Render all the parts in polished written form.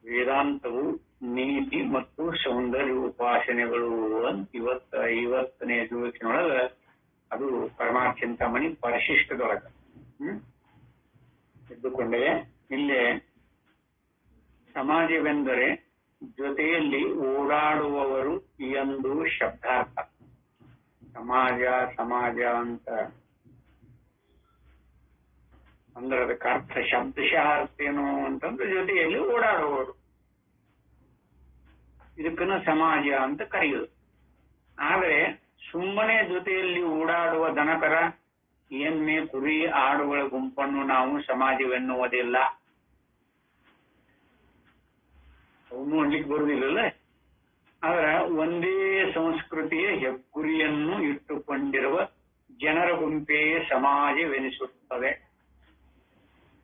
ವೇದಾಂತವು ನೀತಿ ಮತ್ತು ಸೌಂದರ್ಯ ಉಪಾಸನೆಗಳು ಅಂತ ಇವತ್ತನೇ ಜೂಕಿನೊಳಗ ಅದು ಪರಮಾರ್ಥ ಚಿಂತಾಮಣಿ ಪರಿಶಿಷ್ಟದೊಳಗ ಇದ್ದುಕೊಂಡೇ ಇಲ್ಲೇ ಸಮಾಜವೆಂದರೆ ಜೊತೆಯಲ್ಲಿ ಓಡಾಡುವವರು ಎಂದು ಶಬ್ದಾರ್ಥ. ಸಮಾಜ ಅಂತ ಅಂದ್ರೆ ಅದಕ್ಕೆ ಅರ್ಥ ಶಬ್ದಶಃ ಅರ್ಥ ಏನು ಅಂತಂದ್ರೆ ಜೊತೆಯಲ್ಲಿ ಓಡಾಡುವವರು, ಇದಕ್ಕನ್ನ ಸಮಾಜ ಅಂತ ಕರೆಯುವುದು. ಆದರೆ ಸುಮ್ಮನೆ ಜೊತೆಯಲ್ಲಿ ಓಡಾಡುವ ದನಕರ, ಎಮ್ಮೆ, ಕುರಿ, ಆಡುಗಳ ಗುಂಪನ್ನು ನಾವು ಸಮಾಜವೆನ್ನುವುದಿಲ್ಲ. ಅವನು ಅನ್ಲಿಕ್ಕೆ ಬರುವುದಿಲ್ಲ. ಆದ್ರೆ ಒಂದೇ ಸಂಸ್ಕೃತಿಯ ಹೆಗ್ಗುರಿಯನ್ನು ಇಟ್ಟುಕೊಂಡಿರುವ ಜನರ ಗುಂಪೇ ಸಮಾಜವೆನಿಸುತ್ತದೆ.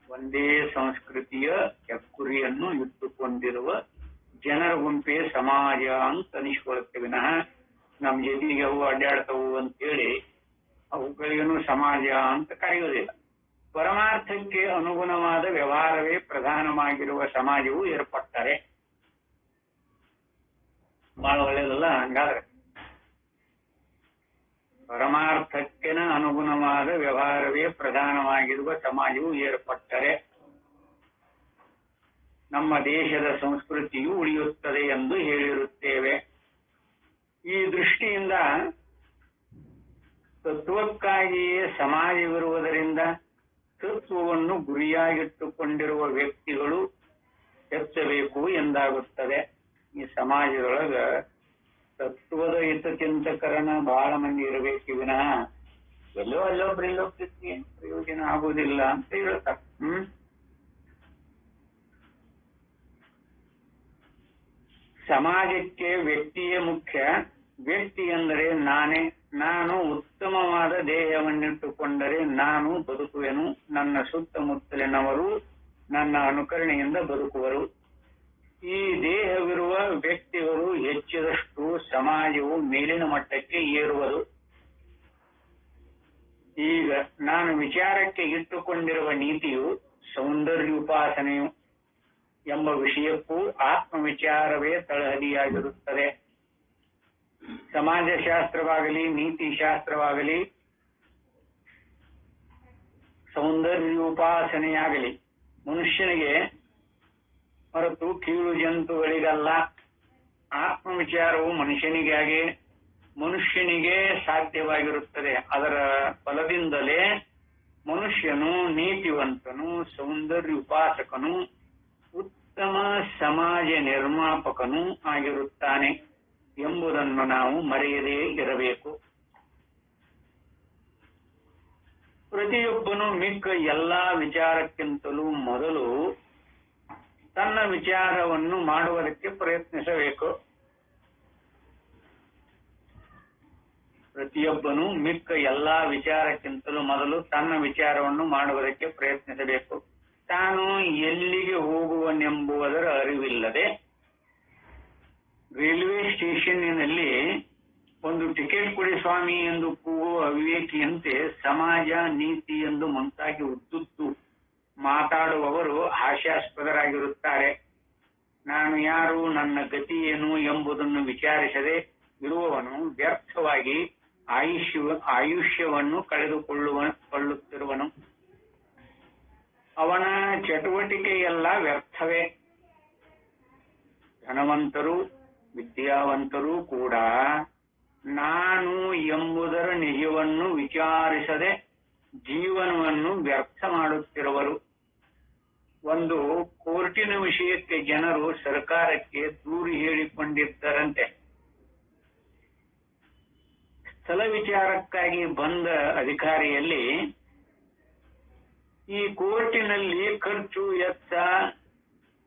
ಒಂದೇ ಸಂಸ್ಕೃತಿಯ ಹೆಗ್ಗುರಿಯನ್ನು ಇಟ್ಟುಕೊಂಡಿರುವ ಜನರ ಗುಂಪೇ ಸಮಾಜ ಅಂತ ಅನಿಸ್ಕೊಳ್ಳುತ್ತೆ ವಿನಃ ನಮ್ಮ ಜೊತೆಗೆ ಅವು ಅಡ್ಡಾಡ್ತವು ಅಂತೇಳಿ ಅವುಗಳಿಗೇನು ಸಮಾಜ ಅಂತ ಕರೆಯುವುದಿಲ್ಲ. ಪರಮಾರ್ಥಕ್ಕೆ ಅನುಗುಣವಾದ ವ್ಯವಹಾರವೇ ಪ್ರಧಾನವಾಗಿರುವ ಸಮಾಜವು ಏರ್ಪಟ್ಟರೆ ಬಹಳ ಒಳ್ಳೆಯದಲ್ಲ. ಹಂಗಾದ್ರೆ ಪರಮಾರ್ಥಕ್ಕೆನ ಅನುಗುಣವಾದ ವ್ಯವಹಾರವೇ ಪ್ರಧಾನವಾಗಿರುವ ಸಮಾಜವು ಏರ್ಪಟ್ಟರೆ ನಮ್ಮ ದೇಶದ ಸಂಸ್ಕೃತಿಯು ಉಳಿಯುತ್ತದೆ ಎಂದು ಹೇಳಿರುತ್ತೇವೆ. ಈ ದೃಷ್ಟಿಯಿಂದ ತತ್ವಕ್ಕಾಗಿಯೇ ಸಮಾಜವಿರುವುದರಿಂದ ತತ್ವವನ್ನು ಗುರಿಯಾಗಿಟ್ಟುಕೊಂಡಿರುವ ವ್ಯಕ್ತಿಗಳು ಹೆಚ್ಚಬೇಕು ಎಂದಾಗುತ್ತದೆ. ಈ ಸಮಾಜದೊಳಗ ತತ್ವದ ಹಿತಚಿಂತಕರನ್ನ ಬಹಳ ಮಂದಿ ಇರಬೇಕು ವಿನಃ ಅಲ್ಲೊಬ್ರಿಲ್ಲೋ ಪ್ರಯೋಜನ ಆಗುವುದಿಲ್ಲ ಅಂತ ಹೇಳ್ತಾರೆ. ಸಮಾಜಕ್ಕೆ ವ್ಯಕ್ತಿಯೇ ಮುಖ್ಯ. ವ್ಯಕ್ತಿ ಎಂದರೆ ನಾನೇ. ನಾನು ಉತ್ತಮವಾದ ದೇಹವನ್ನಿಟ್ಟುಕೊಂಡರೆ ನಾನು ಬದುಕುವೆನು. ನನ್ನ ಸುತ್ತಮುತ್ತಲಿನವರು ನನ್ನ ಅನುಕರಣೆಯಿಂದ ಬದುಕುವರು. ಈ ದೇಹವಿರುವ ವ್ಯಕ್ತಿಗಳು ಹೆಚ್ಚಿದಷ್ಟು ಸಮಾಜವು ಮೇಲಿನ ಮಟ್ಟಕ್ಕೆ ಏರುವುದು. ಈಗ ನಾನು ವಿಚಾರಕ್ಕೆ ಇಟ್ಟುಕೊಂಡಿರುವ ನೀತಿಯು ಸೌಂದರ್ಯೋಪಾಸನೆಯು ಎಂಬ ವಿಷಯಕ್ಕೂ ಆತ್ಮವಿಚಾರವೇ ತಳಹದಿಯಾಗಿರುತ್ತದೆ. ಸಮಾಜಶಾಸ್ತ್ರವಾಗಲಿ ನೀತಿಶಾಸ್ತ್ರವಾಗಲಿ ಸೌಂದರ್ಯೋಪಾಸನೆಯಾಗಲಿ ಮನುಷ್ಯನಿಗೆ ಹೊರತು ಕೀಳು ಜಂತುಗಳಿಗಲ್ಲ. ಆತ್ಮವಿಚಾರವು ಮನುಷ್ಯನಿಗೆ ಸಾಧ್ಯವಾಗಿರುತ್ತದೆ. ಅದರ ಫಲದಿಂದಲೇ ಮನುಷ್ಯನು ನೀತಿವಂತನು, ಸೌಂದರ್ಯೋಪಾಸಕನು, ಉತ್ತಮ ಸಮಾಜ ನಿರ್ಮಾಪಕನೂ ಆಗಿರುತ್ತಾನೆ ಎಂಬುದನ್ನು ನಾವು ಮರೆಯದೇ ಇರಬೇಕು. ಪ್ರತಿಯೊಬ್ಬನು ಮಿಕ್ಕ ಎಲ್ಲಾ ವಿಚಾರಕ್ಕಿಂತಲೂ ಮೊದಲು ತನ್ನ ವಿಚಾರವನ್ನು ಮಾಡುವುದಕ್ಕೆ ಪ್ರಯತ್ನಿಸಬೇಕು. ಪ್ರತಿಯೊಬ್ಬನು ಮಿಕ್ಕ ಎಲ್ಲಾ ವಿಚಾರಕ್ಕಿಂತಲೂ ಮೊದಲು ತನ್ನ ವಿಚಾರವನ್ನು ಮಾಡುವುದಕ್ಕೆ ಪ್ರಯತ್ನಿಸಬೇಕು. ತಾನು ಎಲ್ಲಿಗೆ ಹೋಗುವನೆಂಬುದರ ಅರಿವಿಲ್ಲದೆ ರೈಲ್ವೆ ಸ್ಟೇಷನ್ನಿನಲ್ಲಿ ಒಂದು ಟಿಕೆಟ್ ಕೊಡಿ ಸ್ವಾಮಿ ಎಂದು ಕೂಗುವ ಅವಿವೇಕಿಯಂತೆ ಸಮಾಜ, ನೀತಿ ಎಂದು ಮುಂತಾಗಿ ಉದ್ದುತ್ತು ಮಾತಾಡುವವರು ಹಾಸ್ಯಾಸ್ಪದರಾಗಿರುತ್ತಾರೆ. ನಾನು ಯಾರು, ನನ್ನ ಗತಿ ಏನು ಎಂಬುದನ್ನು ವಿಚಾರಿಸದೆ ಇರುವವನು ವ್ಯರ್ಥವಾಗಿ ಆಯುಷ್ಯವನ್ನು ಕಳೆದುಕೊಳ್ಳುತ್ತಿರುವನು. ಅವನ ಚಟುವಟಿಕೆಯೆಲ್ಲ ವ್ಯರ್ಥವೇ. ಧನವಂತರು, ವಿದ್ಯಾವಂತರೂ ಕೂಡ ನಾನು ಎಂಬುದರ ನಿಜವನ್ನು ವಿಚಾರಿಸದೆ ಜೀವನವನ್ನು ವ್ಯರ್ಥ ಮಾಡುತ್ತಿರುವರು. ಒಂದು ಕೋರ್ಟಿನ ವಿಷಯಕ್ಕೆ ಜನರು ಸರ್ಕಾರಕ್ಕೆ ದೂರು ಹೇಳಿಕೊಂಡಿದ್ದರಂತೆ. ಸ್ಥಳ ವಿಚಾರಕ್ಕಾಗಿ ಬಂದ ಅಧಿಕಾರಿಯಲ್ಲಿ ಈ ಕೋರ್ಟಿನಲ್ಲಿ ಖರ್ಚು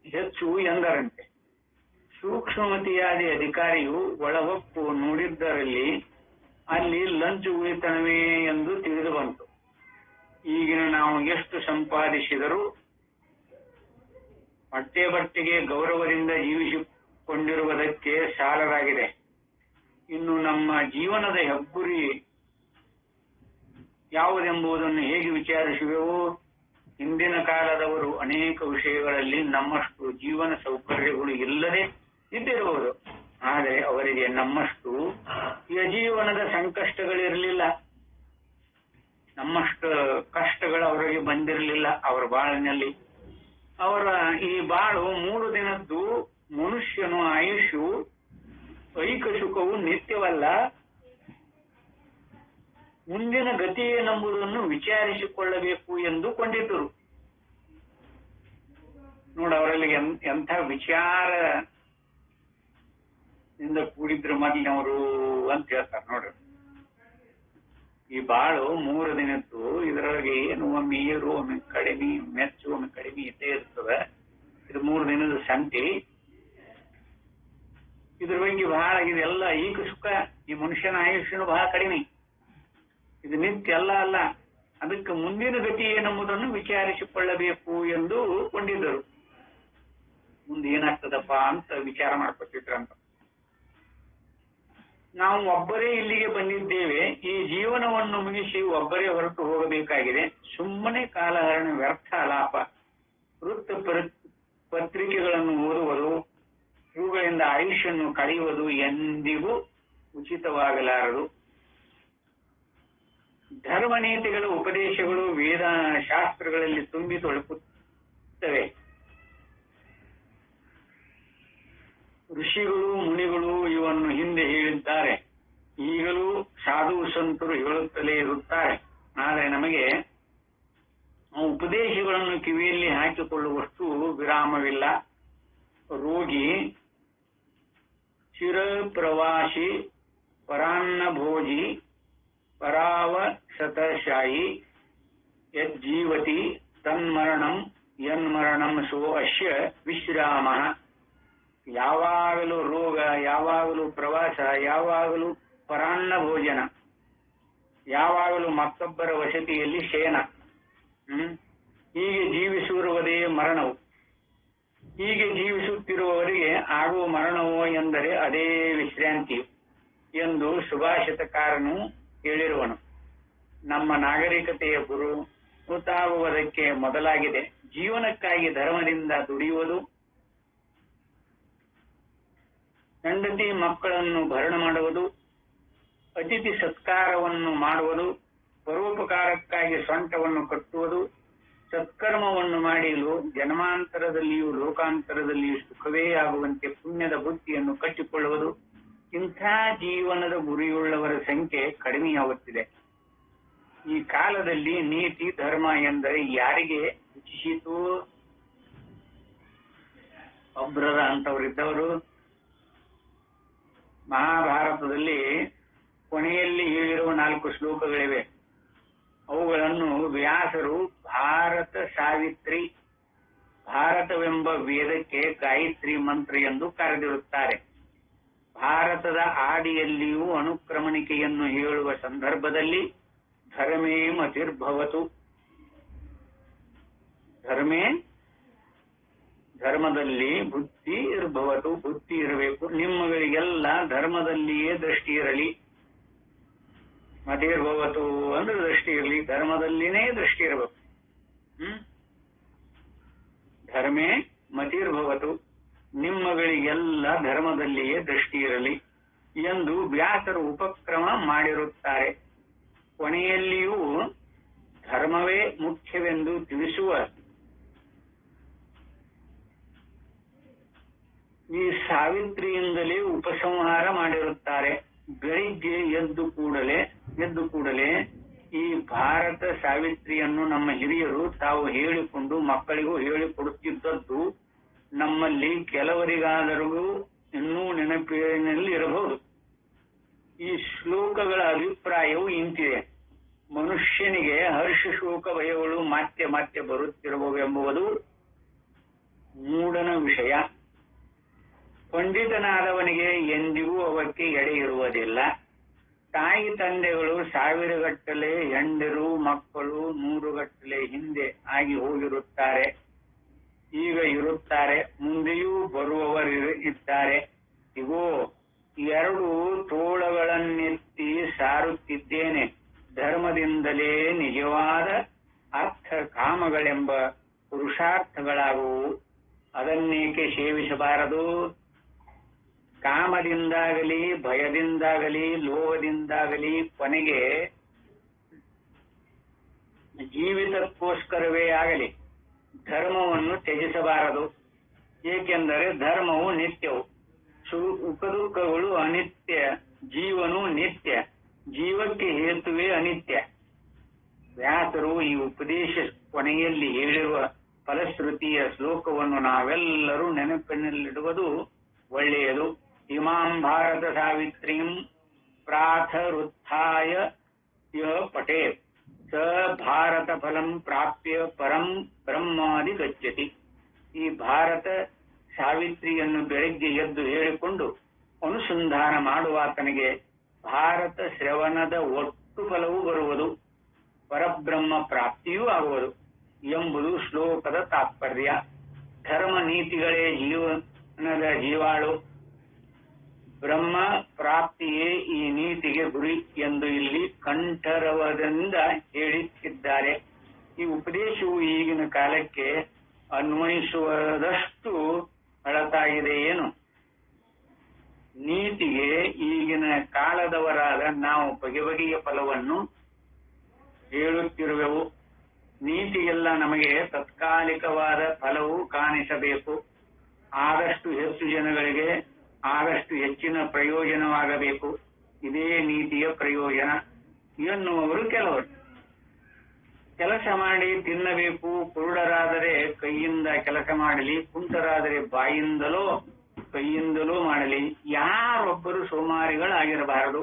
ಹೆಚ್ಚು ಎಂದರಂತೆ. ಸೂಕ್ಷ್ಮಮತಿಯಾದ ಅಧಿಕಾರಿಯು ಒಳಹೊಕ್ಕು ನೋಡಿದ್ದರಲ್ಲಿ ಅಲ್ಲಿ ಲಂಚ ಉಳಿತನವೇ ಎಂದು ತಿಳಿದು ಬಂತು. ಈಗಿನ ನಾವು ಎಷ್ಟು ಸಂಪಾದಿಸಿದರೂ ಬಟ್ಟೆಗೆ ಗೌರವದಿಂದ ಜೀವಿಸಿಕೊಂಡಿರುವುದಕ್ಕೆ ಸಾಲದಾಗಿದೆ. ಇನ್ನು ನಮ್ಮ ಜೀವನದ ಹೆಗ್ಗುರಿ ಯಾವುದೆಂಬುದನ್ನು ಹೇಗೆ ವಿಚಾರಿಸುವೆವು? ಹಿಂದಿನ ಕಾಲದವರು ಅನೇಕ ವಿಷಯಗಳಲ್ಲಿ ನಮ್ಮಷ್ಟು ಜೀವನ ಸೌಕರ್ಯಗಳು ಇಲ್ಲದೆ ಇದ್ದಿರಬಹುದು, ಆದರೆ ಅವರಿಗೆ ನಮ್ಮಷ್ಟು ಜೀವನದ ಸಂಕಷ್ಟಗಳಿರಲಿಲ್ಲ, ನಮ್ಮಷ್ಟು ಕಷ್ಟಗಳು ಅವರಿಗೆ ಬಂದಿರಲಿಲ್ಲ ಅವರ ಬಾಳಿನಲ್ಲಿ. ಅವರ ಈ ಬಾಳು 3 ದಿನದ್ದು. ಮನುಷ್ಯನು ಆಯುಷು ಐಕ ಸುಖವು ನಿತ್ಯವಲ್ಲ, ಮುಂದಿನ ಗತಿ ಏನೆಂಬುದನ್ನು ವಿಚಾರಿಸಿಕೊಳ್ಳಬೇಕು ಎಂದು ಕೊಂಡಿದ್ದರು. ನೋಡ, ಅವರಲ್ಲಿ ಎಂಥ ವಿಚಾರದಿಂದ ಕೂಡಿದ್ರು ಮೊದಲಿನವರು ಅಂತ ಹೇಳ್ತಾರೆ ನೋಡ್ರಿ. ಈ ಬಾಳು 3 ದಿನದ್ದು, ಇದರೊಳಗೆ ಏನು ಒಮ್ಮೆ ಏರು, ಒಮ್ಮೆ ಕಡಿಮೆ, ಮೆಚ್ಚು, ಒಮ್ಮೆ ಕಡಿಮೆ ಇದ್ದೇ ಇರ್ತದೆ. ಇದು 3 ದಿನದ ಸಂತಿ. ಇದ್ರ ಬಗ್ಗೆ ಬಹಳ ಇದೆಲ್ಲ ಈಗ ಸುಖ. ಈ ಮನುಷ್ಯನ ಆಯುಷ್ಯನು ಬಹಳ ಕಡಿಮೆ, ಇದು ನಿತ್ಯ ಅಲ್ಲ. ಅದಕ್ಕೆ ಮುಂದಿನ ಗತಿ ಏನೆಂಬುದನ್ನು ವಿಚಾರಿಸಿಕೊಳ್ಳಬೇಕು ಎಂದು ಕೊಂಡಿದ್ದರು. ಮುಂದೆ ಏನಾಗ್ತದಪ್ಪ ಅಂತ ವಿಚಾರ ಮಾಡ್ಕೊತಿದ್ರಂತ. ನಾವು ಒಬ್ಬರೇ ಇಲ್ಲಿಗೆ ಬಂದಿದ್ದೇವೆ, ಈ ಜೀವನವನ್ನು ಮುಗಿಸಿ ಒಬ್ಬರೇ ಹೊರಟು ಹೋಗಬೇಕಾಗಿದೆ. ಸುಮ್ಮನೆ ಕಾಲಹರಣ, ವ್ಯರ್ಥ ಲಾಪ, ವೃತ್ತ ಪತ್ರಿಕೆಗಳನ್ನು ಓದುವುದು, ಇವುಗಳಿಂದ ಆಯುಷ್ಯನ್ನು ಕಳೆಯುವುದು ಎಂದಿಗೂ ಉಚಿತವಾಗಲಾರದು. ಧರ್ಮ ನೀತಿಗಳ ಉಪದೇಶಗಳು ವೇದ ಶಾಸ್ತ್ರಗಳಲ್ಲಿ ತುಂಬಿ ತೊಡಕುತ್ತವೆ. ಋಷಿಗಳು ಮುನಿಗಳು ಇವನ್ನು ಹಿಂದೆ ಹೇಳಿದ್ದಾರೆ, ಈಗಲೂ ಸಾಧು ಸಂತರು ಹೇಳುತ್ತಲೇ ಇರುತ್ತಾರೆ. ಆದರೆ ನಮಗೆ ಉಪದೇಶಗಳನ್ನು ಕಿವಿಯಲ್ಲಿ ಹಾಕಿಕೊಳ್ಳುವಷ್ಟು ವಿರಾಮವಿಲ್ಲ. ರೋಗಿ, ಚಿರಪ್ರವಾಸಿ, ಪರಾನ್ನ ಭೋಜಿ, ಪರಾವಸತಶಾಯಿ, ಯಜ್ಜೀವತಿ ತನ್ಮರಣಂ ಯನ್ಮರಣಂ ಸೋ ಅಶ್ಯ ವಿಶ್ರಾಮ. ಯಾವಾಗಲೂ ರೋಗ, ಯಾವಾಗಲೂ ಪ್ರವಾಸ, ಯಾವಾಗಲೂ ಪರಾನ್ನ ಭೋಜನ, ಯಾವಾಗಲೂ ಮತ್ತೊಬ್ಬರ ವಸತಿಯಲ್ಲಿ ಶಯನ. ಹೀಗೆ ಜೀವಿಸಿರುವುದೇ ಮರಣವು. ಹೀಗೆ ಜೀವಿಸುತ್ತಿರುವವರಿಗೆ ಆಗುವ ಮರಣವೋ ಎಂದರೆ ಅದೇ ವಿಶ್ರಾಂತಿಯು ಎಂದು ಸುಭಾಷಿತಕಾರನು ಹೇಳಿರುವನು. ನಮ್ಮ ನಾಗರಿಕತೆಯ ಗುರು ಗೊತ್ತಾಗುವುದಕ್ಕೆ ಮೊದಲಾಗಿದೆ. ಜೀವನಕ್ಕಾಗಿ ಧರ್ಮದಿಂದ ದುಡಿಯುವುದು, ಹೆಂಡತಿ ಮಕ್ಕಳನ್ನು ಭರಣ ಮಾಡುವುದು, ಅತಿಥಿ ಸತ್ಕಾರವನ್ನು ಮಾಡುವುದು, ಪರೋಪಕಾರಕ್ಕಾಗಿ ಸೊಂಟವನ್ನು ಕಟ್ಟುವುದು, ಸತ್ಕರ್ಮವನ್ನು ಮಾಡಿ ಜನ್ಮಾಂತರದಲ್ಲಿಯೂ ಲೋಕಾಂತರದಲ್ಲಿಯೂ ಸುಖವೇ ಆಗುವಂತೆ ಪುಣ್ಯದ ಬುದ್ಧಿಯನ್ನು ಕಟ್ಟಿಕೊಳ್ಳುವುದು. ಇಂಥ ಜೀವನದ ಗುರಿಯುಳ್ಳವರ ಸಂಖ್ಯೆ ಕಡಿಮೆಯಾಗುತ್ತಿದೆ. ಈ ಕಾಲದಲ್ಲಿ ನೀತಿ ಧರ್ಮ ಎಂದರೆ ಯಾರಿಗೆ ರುಚಿಸಿತು? ಒಬ್ರದ ಅಂತವರಿದ್ದವರು ಮಹಾಭಾರತದಲ್ಲಿ ಕೊನೆಯಲ್ಲಿ ಹೇಳಿರುವ 4 ಶ್ಲೋಕಗಳಿವೆ. ಅವುಗಳನ್ನು ವ್ಯಾಸರು ಭಾರತ ಸಾವಿತ್ರಿ, ಭಾರತವೆಂಬ ವೇದಕ್ಕೆ ಗಾಯತ್ರಿ ಮಂತ್ರ ಎಂದು ಕರೆದಿರುತ್ತಾರೆ. ಭಾರತದ ಆದಿಯಲ್ಲಿಯೂ ಅನುಕ್ರಮಣಿಕೆಯನ್ನು ಹೇಳುವ ಸಂದರ್ಭದಲ್ಲಿ ಧರ್ಮೇ ಮತಿರ್ಭವತು, ಧರ್ಮೇ ಧರ್ಮದಲ್ಲಿ ಬುದ್ಧಿ ಇರ್ಭವತು, ಬುದ್ಧಿ ಇರಬೇಕು. ನಿಮ್ಮಗಳಿಗೆಲ್ಲ ಧರ್ಮದಲ್ಲಿಯೇ ದೃಷ್ಟಿ ಇರಲಿ. ಮತಿರ್ಭವತು ಅಂದ್ರೆ ದೃಷ್ಟಿ ಇರಲಿ, ಧರ್ಮದಲ್ಲಿನೇ ದೃಷ್ಟಿ ಇರಬೇಕು. ಧರ್ಮೇ ಮತಿರ್ಭವತು, ನಿಮ್ಮಗಳಿಗೆಲ್ಲ ಧರ್ಮದಲ್ಲಿಯೇ ದೃಷ್ಟಿ ಇರಲಿ ಎಂದು ವ್ಯಾಸರು ಉಪಕ್ರಮ ಮಾಡಿರುತ್ತಾರೆ. ಕೊನೆಯಲ್ಲಿಯೂ ಧರ್ಮವೇ ಮುಖ್ಯವೆಂದು ತಿಳಿಸುವ ಈ ಸಾವಿತ್ರಿಯಿಂದಲೇ ಉಪಸಂಹಾರ ಮಾಡಿರುತ್ತಾರೆ. ಬೆಳಿಗ್ಗೆ ಎದ್ದು ಕೂಡಲೇ ಈ ಭಾರತ ಸಾವಿತ್ರಿಯನ್ನು ನಮ್ಮ ಹಿರಿಯರು ತಾವು ಹೇಳಿಕೊಂಡು ಮಕ್ಕಳಿಗೂ ಹೇಳಿಕೊಡುತ್ತಿದ್ದದ್ದು ನಮ್ಮಲ್ಲಿ ಕೆಲವರಿಗಾದರೂ ಇನ್ನೂ ನೆನಪಿನಲ್ಲಿ ಇರಬಹುದು. ಈ ಶ್ಲೋಕಗಳ ಅಭಿಪ್ರಾಯವು ಇಂತಿದೆ: ಮನುಷ್ಯನಿಗೆ ಹರ್ಷ ಶೋಕ ಭಯಗಳು ಮತ್ತೆ ಮತ್ತೆ ಬರುತ್ತಿರುವವೆಂಬುದು ಮೂಢನ ವಿಷಯ. ಪಂಡಿತನಾದವನಿಗೆ ಎಂದಿಗೂ ಅವಕ್ಕೆ ಎಡೆ ಇರುವುದಿಲ್ಲ. ತಾಯಿ ತಂದೆಗಳು 1000 ಗಟ್ಟಲೆ ಹೆಂಡರು ಮಕ್ಕಳು 100 ಗಟ್ಟಲೆ ಹಿಂದೆ ಆಗಿ ಹೋಗಿರುತ್ತಾರೆ, ಈಗ ಇರುತ್ತಾರೆ, ಮುಂದೆಯೂ ಬರುವವರು ಇದ್ದಾರೆ. ಇಗೋ 2 ತೋಳಗಳನ್ನೆತ್ತಿ ಸಾರುತ್ತಿದ್ದೇನೆ. ಧರ್ಮದಿಂದಲೇ ನಿಜವಾದ ಅರ್ಥ ಕಾಮಗಳೆಂಬ ಪುರುಷಾರ್ಥಗಳಾಗುವು. ಅದನ್ನೇಕೆ ಸೇವಿಸಬಾರದು? ಕಾಮದಿಂದಾಗಲಿ, ಭಯದಿಂದಾಗಲಿ, ಲೋಭದಿಂದಾಗಲಿ ಕೊನೆಗೆ ಜೀವಿತಕ್ಕೋಸ್ಕರವೇ ಆಗಲಿ ಧರ್ಮವನ್ನು ತ್ಯಜಿಸಬಾರದು. ಏಕೆಂದರೆ ಧರ್ಮವು ನಿತ್ಯವು, ಸುಖ ದುಃಖಗಳು ಅನಿತ್ಯ, ಜೀವನು ನಿತ್ಯ, ಜೀವಕ್ಕೆ ಹೇತುವೇ ಅನಿತ್ಯ. ವ್ಯಾಸರು ಈ ಉಪದೇಶ ಕೊನೆಯಲ್ಲಿ ಹೇಳಿರುವ ಫಲಶ್ರುತಿಯ ಶ್ಲೋಕವನ್ನು ನಾವೆಲ್ಲರೂ ನೆನಪಿನಲ್ಲಿಡುವುದು ಒಳ್ಳೆಯದು. ಇಮಾಂ ಭಾರತ ಸಾವಿತ್ರೀಂ ಪ್ರಾತರುತ್ಥಾಯ ಪಠೇತ್ ಸ ಭಾರತ ಫಲಂ ಪ್ರಾಪ್ಯ ಪರಂ ಬ್ರಹ್ಮಾದಿ ಗಚ್ಚತಿ. ಈ ಭಾರತ ಸಾವಿತ್ರಿಯನ್ನು ಬೆಳಗ್ಗೆ ಎದ್ದು ಹೇಳಿಕೊಂಡು ಅನುಸಂಧಾನ ಮಾಡುವಾತನಿಗೆ ಭಾರತ ಶ್ರವಣದ ಒಟ್ಟು ಫಲವೂ ಬರುವುದು, ಪರಬ್ರಹ್ಮ ಪ್ರಾಪ್ತಿಯೂ ಆಗುವುದು ಎಂಬುದು ಶ್ಲೋಕದ ತಾತ್ಪರ್ಯ. ಧರ್ಮ ನೀತಿಗಳೇ ಜೀವನದ ಜೀವಾಳು, ಬ್ರಹ್ಮ ಪ್ರಾಪ್ತಿಯೇ ಈ ನೀತಿಗೆ ಗುರಿ ಎಂದು ಇಲ್ಲಿ ಕಂಠರವದಿಂದ ಹೇಳಿದ್ದಾರೆ. ಈ ಉಪದೇಶವು ಈಗಿನ ಕಾಲಕ್ಕೆ ಅನ್ವಯಿಸುವುದಷ್ಟು ಹಳತಾಗಿದೆ ಏನು? ನೀತಿಗೆ ಈಗಿನ ಕಾಲದವರಾದ ನಾವು ಬಗೆ ಬಗೆಯ ಫಲವನ್ನು ಹೇಳುತ್ತಿರುವೆವು. ನೀತಿಗೆಲ್ಲ ನಮಗೆ ತಾತ್ಕಾಲಿಕವಾದ ಫಲವು ಕಾಣಿಸಬೇಕು, ಆದಷ್ಟು ಹೆಚ್ಚು ಜನಗಳಿಗೆ ಆದಷ್ಟು ಹೆಚ್ಚಿನ ಪ್ರಯೋಜನವಾಗಬೇಕು, ಇದೇ ನೀತಿಯ ಪ್ರಯೋಜನ ಎನ್ನುವವರು ಕೆಲವರು. ಕೆಲಸ ಮಾಡಿ ತಿನ್ನಬೇಕು, ಕುರುಡರಾದರೆ ಕೈಯಿಂದ ಕೆಲಸ ಮಾಡಲಿ, ಕುಂಟರಾದರೆ ಬಾಯಿಂದಲೋ ಕೈಯಿಂದಲೂ ಮಾಡಲಿ, ಯಾರೊಬ್ಬರು ಸೋಮಾರಿಗಳಾಗಿರಬಾರದು.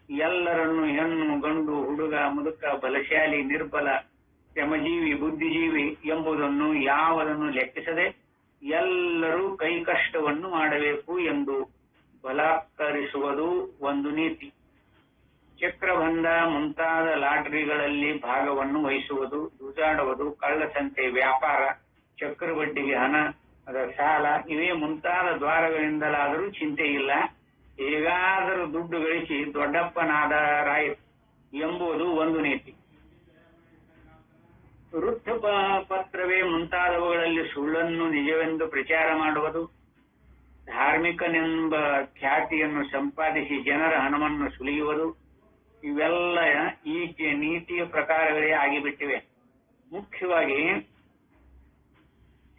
ಎಲ್ಲರನ್ನು ಹೆಣ್ಣು ಗಂಡು ಹುಡುಗ ಮುದುಕ ಬಲಶಾಲಿ ನಿರ್ಬಲ ಶ್ರಮಜೀವಿ ಬುದ್ಧಿಜೀವಿ ಎಂಬುದನ್ನು ಯಾವುದನ್ನು ಲೆಕ್ಕಿಸದೆ ಎಲ್ಲರೂ ಕೈ ಕಷ್ಟವನ್ನು ಮಾಡಬೇಕು ಎಂದು ಬಲಾತ್ಕರಿಸುವುದು ಒಂದು ನೀತಿ. ಚಕ್ರಬಂಧ ಮುಂತಾದ ಲಾಟರಿಗಳಲ್ಲಿ ಭಾಗವನ್ನು ವಹಿಸುವುದು, ಜೂಜಾಡುವುದು, ಕಳ್ಳಸಂತೆ ವ್ಯಾಪಾರ, ಚಕ್ರಬಡ್ಡಿಗೆ ಹಣ ಅದರ ಸಾಲ ಇವೇ ಮುಂತಾದ ದ್ವಾರಗಳಿಂದಲಾದರೂ ಚಿಂತೆ ಇಲ್ಲ, ಹೇಗಾದರೂ ದುಡ್ಡು ಗಳಿಸಿ ದೊಡ್ಡಪ್ಪನಾದರಾಯಿತು ಎಂಬುದು ಒಂದು ನೀತಿ. ವೃತ್ತ ಪತ್ರವೇ ಮುಂತಾದವುಗಳಲ್ಲಿ ಸುಳ್ಳನ್ನು ನಿಜವೆಂದು ಪ್ರಚಾರ ಮಾಡುವುದು, ಧಾರ್ಮಿಕನೆಂಬ ಖ್ಯಾತಿಯನ್ನು ಸಂಪಾದಿಸಿ ಜನರ ಹಣವನ್ನು ಸುಲಿಯುವುದು, ಇವೆಲ್ಲ ಈಕೆ ನೀತಿಯ ಪ್ರಕಾರಗಳೇ ಆಗಿಬಿಟ್ಟಿವೆ. ಮುಖ್ಯವಾಗಿ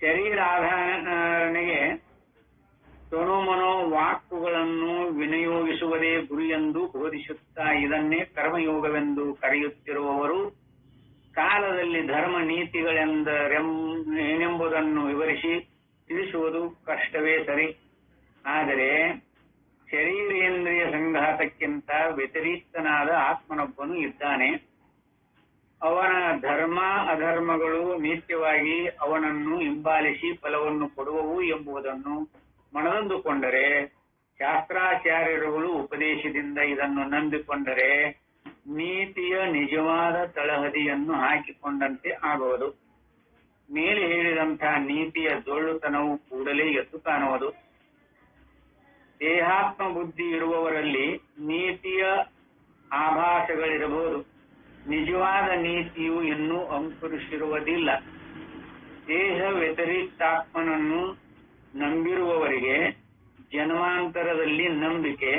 ಶರೀರಾಧಾರಣೆಗೆ ತನುಮನೋ ವಾಕುಗಳನ್ನು ವಿನಿಯೋಗಿಸುವುದೇ ಗುರಿಯೆಂದು ಬೋಧಿಸುತ್ತಾ ಇದನ್ನೇ ಕರ್ಮಯೋಗವೆಂದು ಕರೆಯುತ್ತಿರುವವರು ಕಾಲದಲ್ಲಿ ಧರ್ಮ ನೀತಿಗಳೆಂದರೇನೆಂಬುದನ್ನು ವಿವರಿಸಿ ತಿಳಿಸುವುದು ಕಷ್ಟವೇ ಸರಿ. ಆದರೆ ಶರೀರೇಂದ್ರಿಯ ಸಂಘಾತಕ್ಕಿಂತ ವ್ಯತಿರಿಕ್ತನಾದ ಆತ್ಮನೊಬ್ಬನು ಇದ್ದಾನೆ. ಅವನ ಧರ್ಮ ಅಧರ್ಮಗಳು ನಿತ್ಯವಾಗಿ ಅವನನ್ನು ಹಿಂಬಾಲಿಸಿ ಫಲವನ್ನು ಕೊಡುವವು ಎಂಬುದನ್ನು ಮನದಂದುಕೊಂಡರೆ, ಶಾಸ್ತ್ರಾಚಾರ್ಯರುಗಳು ಉಪದೇಶದಿಂದ ಇದನ್ನು ನಂಬಿಕೊಂಡರೆ ನೀತಿಯ ನಿಜವಾದ ತಳಹದಿಯನ್ನು ಹಾಕಿಕೊಂಡಂತೆ ಆಗುವುದು. ಮೇಲೆ ಹೇಳಿದಂತಹ ನೀತಿಯ ಜೊಳ್ಳುತನವು ಕೂಡಲೇ ಎದ್ದು ಕಾಣುವುದು. ದೇಹಾತ್ಮ ಬುದ್ಧಿ ಇರುವವರಲ್ಲಿ ನೀತಿಯ ಆಭಾಸಗಳಿರಬಹುದು, ನಿಜವಾದ ನೀತಿಯು ಇನ್ನೂ ಅಂಕುರಿಸಿರುವುದಿಲ್ಲ. ದೇಹ ವ್ಯತಿರಿಕ್ತಾತ್ಮನನ್ನು ನಂಬಿರುವವರಿಗೆ ಜನ್ಮಾಂತರದಲ್ಲಿ ನಂಬಿಕೆ,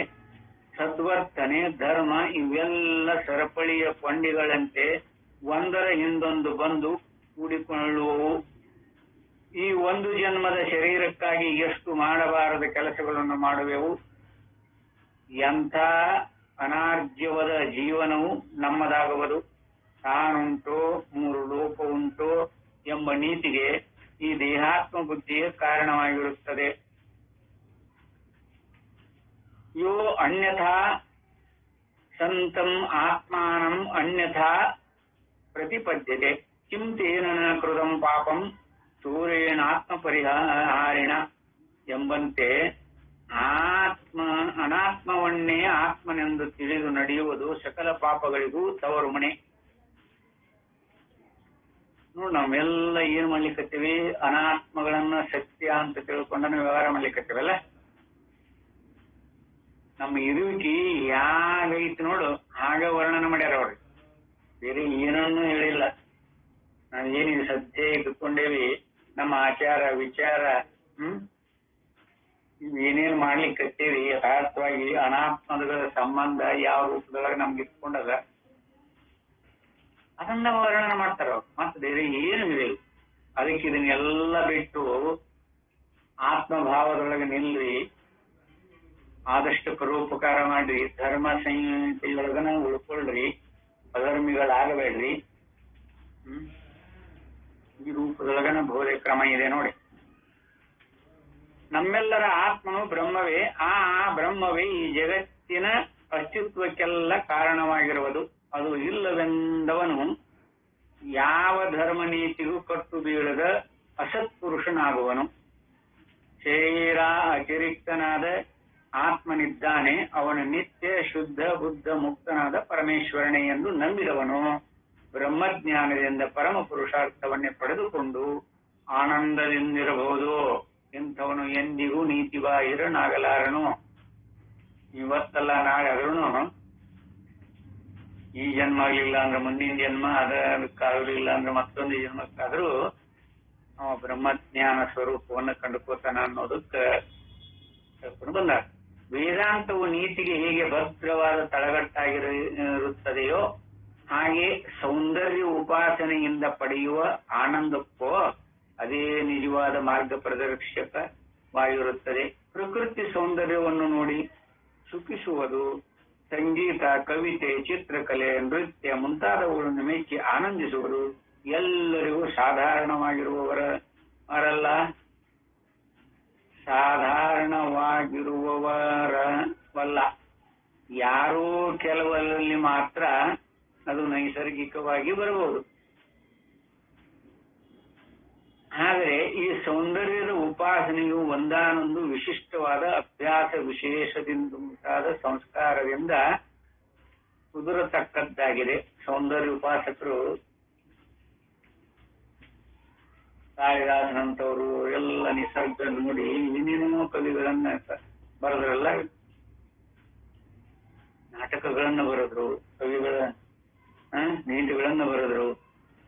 ಸದ್ವರ್ತನೆ, ಧರ್ಮ ಇವೆಲ್ಲ ಸರಪಳಿಯ ಕೊಂಡಿಗಳಂತೆ ಒಂದರ ಹಿಂದೊಂದು ಬಂದು ಕೂಡಿಕೊಳ್ಳುವವು. ಈ ಒಂದು ಜನ್ಮದ ಶರೀರಕ್ಕಾಗಿ ಎಷ್ಟು ಮಾಡಬಾರದ ಕೆಲಸಗಳನ್ನು ಮಾಡುವೆವು. ಎಂಥ ಅನಾರ್ಜವದ ಜೀವನವು ನಮ್ಮದಾಗುವುದು. ತಾನುಂಟೋ ಮೂರು ಲೋಕ ಉಂಟೋ ಎಂಬ ನೀತಿಗೆ ಈ ದೇಹಾತ್ಮ ಬುದ್ಧಿಯೇ ಕಾರಣವಾಗಿರುತ್ತದೆ. ಯೋ ಅನ್ಯಥಾ ಸಂತಂ ಆತ್ಮಾನಂ ಅನ್ಯಥಾ ಪ್ರತಿಪದ್ಯತೆ ಕಿಂ ತೇನ ಕೃತಂ ಪಾಪಂ ಚೂರೇಣಾತ್ಮ ಪರಿಹಾರಿಣ ಎಂಬಂತೆ ಅನಾತ್ಮವನ್ನೇ ಆತ್ಮನೆಂದು ತಿಳಿದು ನಡೆಯುವುದು ಸಕಲ ಪಾಪಗಳಿಗೂ ತವರು ಮನೆ. ನೋಡಿ, ನಾವೆಲ್ಲ ಏನ್ ಮಾಡ್ಲಿಕ್ಕತ್ತೀವಿ? ಅನಾತ್ಮಗಳನ್ನ ಸತ್ಯ ಅಂತ ತಿಳ್ಕೊಂಡನ ವ್ಯವಹಾರ ಮಾಡ್ಲಿಕ್ಕತ್ತೀವಲ್ಲ. ನಮ್ಮ ಇರುವಿಕೆ ಯಾಗೈತಿ ನೋಡು, ಹಾಗ ವರ್ಣನೆ ಮಾಡ್ಯಾರ ಅವ್ರಿಗೆ, ಬೇರೆ ಏನನ್ನೂ ಹೇಳಿಲ್ಲ. ನಾವು ಏನಿಗೆ ಸದ್ಯ ಇಟ್ಕೊಂಡೇವಿ, ನಮ್ಮ ಆಚಾರ ವಿಚಾರ ಏನೇನ್ ಮಾಡ್ಲಿಕ್ಕೆ ಹತ್ತೀವಿ, ಯಥಾರ್ಥವಾಗಿ ಅನಾತ್ಮಗಳ ಸಂಬಂಧ ಯಾವ ರೂಪದೊಳಗೆ ನಮ್ಗೆ ಇಟ್ಕೊಂಡದ ಅದನ್ನ ವರ್ಣನೆ ಮಾಡ್ತಾರ. ಮತ್ತೆ ಬೇರೆ ಏನು ಇದೆ. ಅದಕ್ಕೆ ಇದನ್ನೆಲ್ಲ ಬಿಟ್ಟು ಆತ್ಮಭಾವದೊಳಗೆ ನಿಲ್ರಿ, ಆದಷ್ಟು ಪರೋಪಕಾರ ಮಾಡ್ರಿ, ಧರ್ಮ ಸಂಹಿತೆಯೊಳಗನ ಉಳ್ಕೊಳ್ರಿ, ಅಧರ್ಮಿಗಳಾಗಬೇಡ್ರಿ. ಈ ರೂಪದೊಳಗನ ಬೋಧೆ ಕ್ರಮ ಇದೆ ನೋಡಿ. ನಮ್ಮೆಲ್ಲರ ಆತ್ಮನು ಬ್ರಹ್ಮವೇ. ಆ ಬ್ರಹ್ಮವೇ ಈ ಜಗತ್ತಿನ ಅಸ್ತಿತ್ವಕ್ಕೆಲ್ಲ ಕಾರಣವಾಗಿರುವುದು. ಅದು ಇಲ್ಲವೆಂದವನು ಯಾವ ಧರ್ಮ ನೀತಿಗೂ ಕಟ್ಟು ಬೀಳದ ಅಸತ್ಪುರುಷನಾಗುವನು. ಶರೀರ ಅತಿರಿಕ್ತನಾದ ಆತ್ಮನಿದ್ದಾನೆ, ಅವನು ನಿತ್ಯ ಶುದ್ಧ ಬುದ್ಧ ಮುಕ್ತನಾದ ಪರಮೇಶ್ವರನೇ ಎಂದು ನಂಬಿದವನು ಬ್ರಹ್ಮಜ್ಞಾನದಿಂದ ಪರಮ ಪುರುಷಾರ್ಥವನ್ನೇ ಪಡೆದುಕೊಂಡು ಆನಂದದಿಂದಿರಬಹುದು. ಇಂಥವನು ಎಂದಿಗೂ ನೀತಿ ಬಾಹಿರನಾಗಲಾರನು. ಇವತ್ತಲ್ಲ ನಾಳೆ ಆದ್ರೂ ಈ ಜನ್ಮ ಆಗಲಿಲ್ಲ ಅಂದ್ರೆ ಮುಂದಿನ ಜನ್ಮ, ಅದಕ್ಕಾಗಲಿಲ್ಲ ಅಂದ್ರೆ ಮತ್ತೊಂದು ಜನ್ಮಕ್ಕಾದ್ರೂ ಅವ ಬ್ರಹ್ಮಜ್ಞಾನ ಸ್ವರೂಪವನ್ನು ಕಂಡುಕೋತಾನ ಅನ್ನೋದಕ್ಕೆ ಹೇಳ್ಕೊಂಡು ಬಂದ. ವೇದಾಂತವು ನೀತಿಗೆ ಹೇಗೆ ಭದ್ರವಾದ ತಳಗಟ್ಟಾಗಿರುತ್ತದೆಯೋ ಹಾಗೆ ಸೌಂದರ್ಯ ಉಪಾಸನೆಯಿಂದ ಪಡೆಯುವ ಆನಂದಕ್ಕೋ ಅದೇ ನಿಜವಾದ ಮಾರ್ಗ ಪ್ರದರ್ಶಕವಾಗಿರುತ್ತದೆ. ಪ್ರಕೃತಿ ಸೌಂದರ್ಯವನ್ನು ನೋಡಿ ಸುಖಿಸುವುದು, ಸಂಗೀತ, ಕವಿತೆ, ಚಿತ್ರಕಲೆ, ನೃತ್ಯ ಮುಂತಾದವುಗಳನ್ನು ಮೆಚ್ಚಿ ಆನಂದಿಸುವುದು ಎಲ್ಲರಿಗೂ ಸಾಧಾರಣವಾಗಿರುವವರಲ್ಲ, ಸಾಧಾರಣವಾಗಿರುವವರವಲ್ಲ. ಯಾರೋ ಕೆಲವರಲ್ಲಿ ಮಾತ್ರ ಅದು ನೈಸರ್ಗಿಕವಾಗಿ ಬರಬಹುದು. ಆದರೆ ಈ ಸೌಂದರ್ಯದ ಉಪಾಸನೆಯು ಒಂದಾನೊಂದು ವಿಶಿಷ್ಟವಾದ ಅಭ್ಯಾಸ ವಿಶೇಷದಿಂದ ಉಂಟಾದ ಸಂಸ್ಕಾರದಿಂದ ಕುದುರತಕ್ಕದ್ದಾಗಿದೆ. ಸೌಂದರ್ಯ ಉಪಾಸಕರು ಕಾಳಿದಾಸನಂತವರು ಎಲ್ಲ ನಿಸರ್ಗ ನೋಡಿ ಏನೇನೋ ಕವಿಗಳನ್ನ ಬರೆದ್ರಲ್ಲ, ನಾಟಕಗಳನ್ನ ಬರೆದ್ರು, ಕವಿಗಳ ನೀತಿಗಳನ್ನ ಬರೆದ್ರು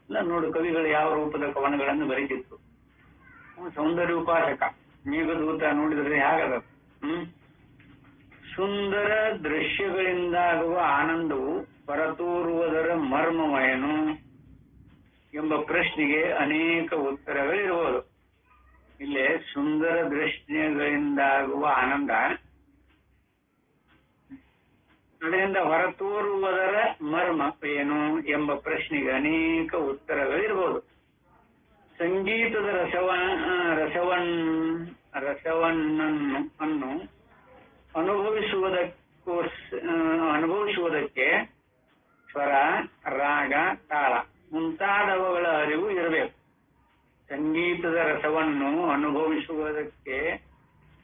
ಎಲ್ಲ ನೋಡು. ಕವಿಗಳು ಯಾವ ರೂಪದ ಕವನಗಳನ್ನು ಬರೀತಿತ್ತು. ಸೌಂದರ್ಯ ಉಪಾಸಕ ಮೇಘದೂತ ನೋಡಿದ್ರೆ ಹೇಗದ. ಸುಂದರ ದೃಶ್ಯಗಳಿಂದಾಗುವ ಆನಂದವು ಹೊರತೋರುವುದರ ಮರ್ಮವೇನು ಎಂಬ ಪ್ರಶ್ನೆಗೆ ಅನೇಕ ಉತ್ತರಗಳಿರಬಹುದು. ಇಲ್ಲೇ ಸುಂದರ ದೃಶ್ಯಗಳಿಂದಾಗುವ ಆನಂದ, ಅದರಿಂದ ಹೊರತೋರುವುದರ ಮರ್ಮ ಏನು ಎಂಬ ಪ್ರಶ್ನೆಗೆ ಅನೇಕ ಉತ್ತರಗಳಿರಬಹುದು. ಸಂಗೀತದ ರಸವನ್ನು ಅನುಭವಿಸುವುದಕ್ಕೆ ಸ್ವರ, ರಾಗ, ತಾಳ ಮುಂತಾದವುಗಳ ಅರಿವು ಇರಬೇಕು. ಸಂಗೀತದ ರಸವನ್ನು ಅನುಭವಿಸುವುದಕ್ಕೆ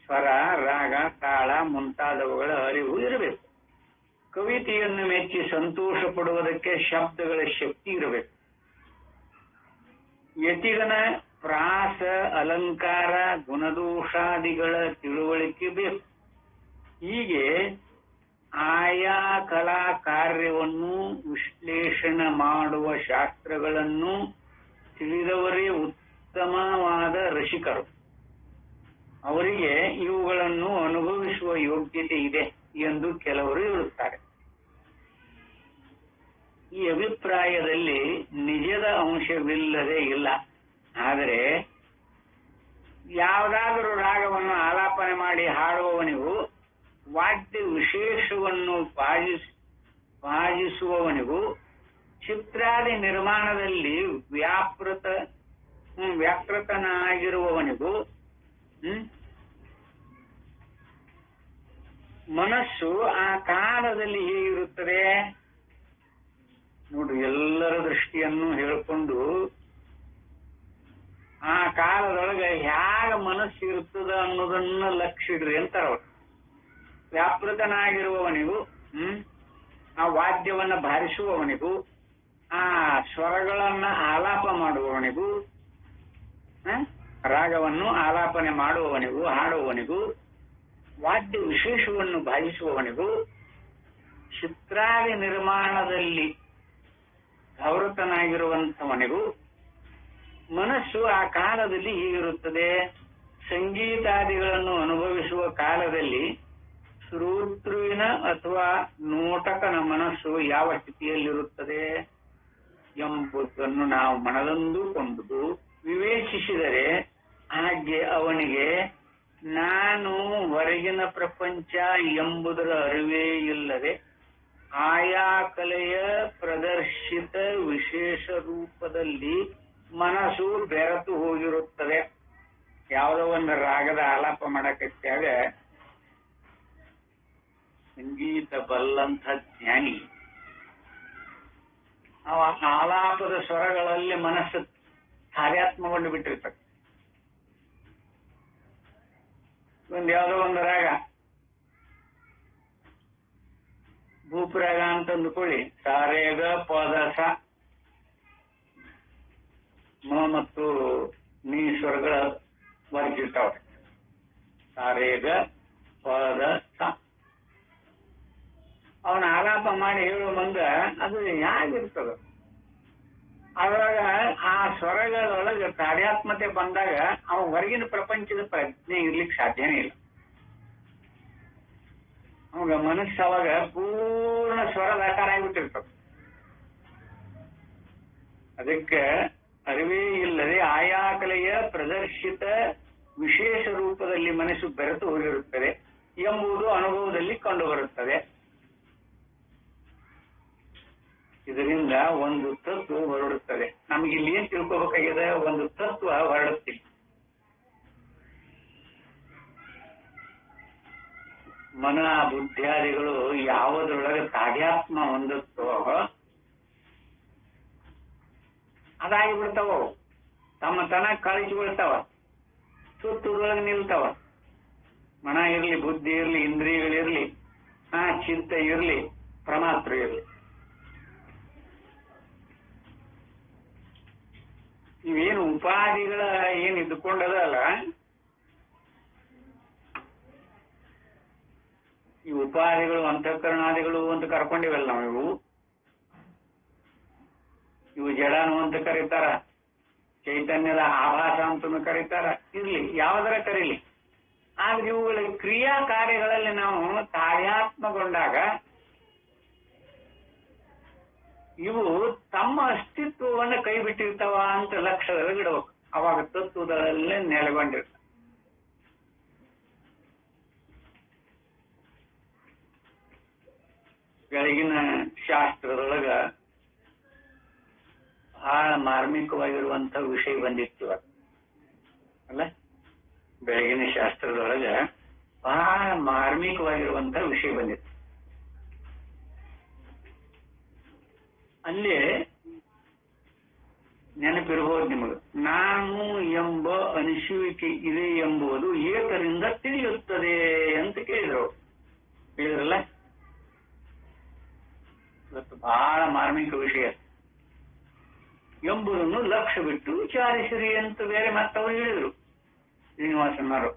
ಸ್ವರ, ರಾಗ, ತಾಳ ಮುಂತಾದವುಗಳ ಅರಿವು ಇರಬೇಕು. ಕವಿತೆಯನ್ನು ಮೆಚ್ಚಿ ಸಂತೋಷ ಪಡುವುದಕ್ಕೆ ಶಬ್ದಗಳ ಶಕ್ತಿ ಇರಬೇಕು. ಯತಿಗನ ಪ್ರಾಸ, ಅಲಂಕಾರ, ಗುಣದೋಷಾದಿಗಳ ತಿಳುವಳಿಕೆ ಬೇಕು. ಹೀಗೆ ಆಯಾ ಕಲಾ ಕಾರ್ಯವನ್ನು ವಿಶ್ಲೇಷಣೆ ಮಾಡುವ ಶಾಸ್ತ್ರಗಳನ್ನು ತಿಳಿದವರೇ ಉತ್ತಮವಾದ ರಸಿಕರು. ಅವರಿಗೆ ಇವುಗಳನ್ನು ಅನುಭವಿಸುವ ಯೋಗ್ಯತೆ ಇದೆ ಎಂದು ಕೆಲವರು ಹೇಳುತ್ತಾರೆ. ಈ ಅಭಿಪ್ರಾಯದಲ್ಲಿ ನಿಜದ ಅಂಶವಿಲ್ಲದೆ ಇಲ್ಲ. ಆದರೆ ಯಾವುದಾದರೂ ರಾಗವನ್ನು ಆಲಾಪನೆ ಮಾಡಿ ಹಾಡುವವನಿಗೂ ವಾದ್ಯ ವಿಶೇಷವನ್ನು ವಾಜಿಸುವವನಿಗೂ ಚಿತ್ರಾದಿ ನಿರ್ಮಾಣದಲ್ಲಿ ವ್ಯಾಪೃತನಾಗಿರುವವನಿಗೂ ಮನಸ್ಸು ಆ ಕಾಲದಲ್ಲಿ ಹೇಗಿರುತ್ತದೆ ನೋಡ್ರಿ. ಎಲ್ಲರ ದೃಷ್ಟಿಯನ್ನು ಹೇಳಿಕೊಂಡು ಆ ಕಾಲದೊಳಗೆ ಹೇಗೆ ಮನಸ್ಸು ಇರ್ತದ ಅನ್ನೋದನ್ನ ಲಕ್ಷ್ಯ ಇಡ್ರಿ ಅಂತಾರ ಅವರು. ವ್ಯಾಪೃತನಾಗಿರುವವನಿಗೂ ಆ ವಾದ್ಯವನ್ನ ಬಾರಿಸುವವನಿಗೂ ಆ ಸ್ವರಗಳನ್ನ ಆಲಾಪ ಮಾಡುವವನಿಗೂ ರಾಗವನ್ನು ಆಲಾಪನೆ ಮಾಡುವವನಿಗೂ ಹಾಡುವವನಿಗೂ ವಾದ್ಯ ವಿಶೇಷವನ್ನು ಬಾಧಿಸುವವನಿಗೂ ಚಿತ್ರಾದಿ ನಿರ್ಮಾಣದಲ್ಲಿ ಗೌರತನಾಗಿರುವಂಥವನಿಗೂ ಮನಸ್ಸು ಆ ಕಾಲದಲ್ಲಿ ಹೀಗಿರುತ್ತದೆ. ಸಂಗೀತಾದಿಗಳನ್ನು ಅನುಭವಿಸುವ ಕಾಲದಲ್ಲಿ ಶ್ರೋತೃವಿನ ಅಥವಾ ನೋಟಕನ ಮನಸ್ಸು ಯಾವ ಸ್ಥಿತಿಯಲ್ಲಿರುತ್ತದೆ ಎಂಬುದನ್ನು ನಾವು ಮನದಂದುಕೊಂಡು ವಿವೇಚಿಸಿದರೆ ಹಾಗೆ ಅವನಿಗೆ ನಾನು ಹೊರಗಿನ ಪ್ರಪಂಚ ಎಂಬುದರ ಅರಿವೇ ಇಲ್ಲದೆ ಆಯಾ ಕಲೆಯ ಪ್ರದರ್ಶಿತ ವಿಶೇಷ ರೂಪದಲ್ಲಿ ಮನಸ್ಸು ಬೆರೆತು ಹೋಗಿರುತ್ತದೆ. ಯಾವುದೋ ಒಂದು ರಾಗದ ಆಲಾಪ ಮಾಡಕತ್ತಾಗ ಸಂಗೀತ ಬಲ್ಲಂಥ ಜ್ಞಾನಿ ಅವ ಆಲಾಪದ ಸ್ವರಗಳಲ್ಲಿ ಮನಸ್ಸು ಕಾರ್ಯಾತ್ಮಗೊಂಡು ಬಿಟ್ಟಿರ್ತಾರೆ. ಯಾವುದೋ ಒಂದು ರಾಗ ಭೂಪರಾಗ ಅಂತಂದುಕೊಳ್ಳಿ, ಸಾರೇಗ ಪದ ಸ ಮ ಮತ್ತು ನೀ ಸ್ವರಗಳ ವರ್ಗಿರ್ತಾವ. ಸಾರೇಗ ಪದ ಸ ಅವನ ಆಲಾಪ ಮಾಡಿ ಹೇಳುವ ಮುಂದ ಅದು ಹೇಗಿರ್ತದ. ಅದ್ರಾಗ ಆ ಸ್ವರಗಳೊಳಗೆ ಕಾರ್ಯಾತ್ಮತೆ ಬಂದಾಗ ಅವ ಹೊರಗಿನ ಪ್ರಪಂಚದ ಪ್ರಜ್ಞೆ ಇರ್ಲಿಕ್ಕೆ ಸಾಧ್ಯನೇ ಇಲ್ಲ. ಅವಾಗ ಮನಸ್ಸು ಅವಾಗ ಪೂರ್ಣ ಸ್ವರದ ಆಕಾರ ಆಗಿಬಿಟ್ಟಿರ್ತದ. ಅದಕ್ಕೆ ಅರಿವೇ ಇಲ್ಲದೆ ಆಯಾ ಕಲೆಯ ಪ್ರದರ್ಶಿತ ವಿಶೇಷ ರೂಪದಲ್ಲಿ ಮನಸ್ಸು ಬೆರೆತು ಹೋಗಿರುತ್ತದೆ ಎಂಬುದು ಅನುಭವದಲ್ಲಿ ಕಂಡುಬರುತ್ತದೆ. ಇದರಿಂದ ಒಂದು ತತ್ವ ಹೊರಡುತ್ತದೆ. ನಮ್ಗೆ ಇಲ್ಲಿ ಏನ್ ತಿಳ್ಕೋಬೇಕಾಗಿದೆ, ಒಂದು ತತ್ವ ಹೊರಡುತ್ತಿಲ್ಲ. ಮನ ಬುದ್ಧಿಯಾದಿಗಳು ಯಾವುದ್ರೊಳಗೆ ತಾಧ್ಯಾತ್ಮ ಹೊಂದುತ್ತೋ ಅದಾಗಿ ಬಿಡ್ತಾವ. ತಮ್ಮ ತನ ಕಳಿಸಿ ಬಿಡ್ತಾವ, ಸುತ್ತುದೊಳಗೆ ನಿಲ್ತಾವ. ಮನ ಇರ್ಲಿ, ಬುದ್ಧಿ ಇರ್ಲಿ, ಇಂದ್ರಿಯಗಳಿರ್ಲಿ, ಚಿತ್ತ ಇರ್ಲಿ, ಪ್ರಮಾತ್ರ ಇರ್ಲಿ, ಇವೇನು ಉಪಾಧಿಗಳ ಏನ್ ಇದ್ದುಕೊಂಡದಲ್ಲ, ಈ ಉಪಾಧಿಗಳು ಅಂತಃಕರಣಾದಿಗಳು ಅಂತ ಕರ್ಕೊಂಡಿವಲ್ಲ ನಾವು. ಇವು ಜಡನು ಅಂತ ಕರೀತಾರ, ಚೈತನ್ಯದ ಆಭಾಸ ಅಂತನೂ ಕರೀತಾರ. ಇರ್ಲಿ, ಯಾವ್ದಾರ ಕರೀಲಿ, ಆದ್ರೆ ಇವುಗಳ ಕ್ರಿಯಾ ಕಾರ್ಯಗಳಲ್ಲಿ ನಾವು ಕಾರ್ಯಾತ್ಮಗೊಂಡಾಗ ಇವು ತಮ್ಮ ಅಸ್ತಿತ್ವವನ್ನು ಕೈ ಬಿಟ್ಟಿರ್ತಾವ ಅಂತ ಲಕ್ಷ್ಯದೊಳಗಿಡಬೇಕು. ಅವಾಗ ತತ್ವದಲ್ಲೇ ನೆಲೆಗೊಂಡಿರ್ತಾವ. ಬೆಳಗಿನ ಶಾಸ್ತ್ರದೊಳಗ ಬಹಳ ಮಾರ್ಮಿಕವಾಗಿರುವಂತ ವಿಷಯ ಬಂದಿತ್ತು ಅಲ್ಲ. ಬೆಳಗಿನ ಶಾಸ್ತ್ರದೊಳಗ ಬಹಳ ಮಾರ್ಮಿಕವಾಗಿರುವಂತ ವಿಷಯ ಬಂದಿತ್ತು. ಅಲ್ಲೇ ನೆನಪಿರಬಹುದು ನಿಮಗೆ, ನಾನು ಎಂಬ ಅನಿಸುವಿಕೆ ಇದೆ ಎಂಬುದು ಏಕರಿಂದ ತಿಳಿಯುತ್ತದೆ ಅಂತ ಹೇಳಿದ್ರಲ್ಲ. ಇವತ್ತು ಬಹಳ ಮಾರ್ಮಿಕ ವಿಷಯ ಎಂಬುದನ್ನು ಲಕ್ಷ್ಯ ಬಿಟ್ಟು ವಿಚಾರಿಸಿರಿ ಅಂತ ಬೇರೆ ಮತ್ತವರು ಹೇಳಿದ್ರು ಶ್ರೀನಿವಾಸನವರು.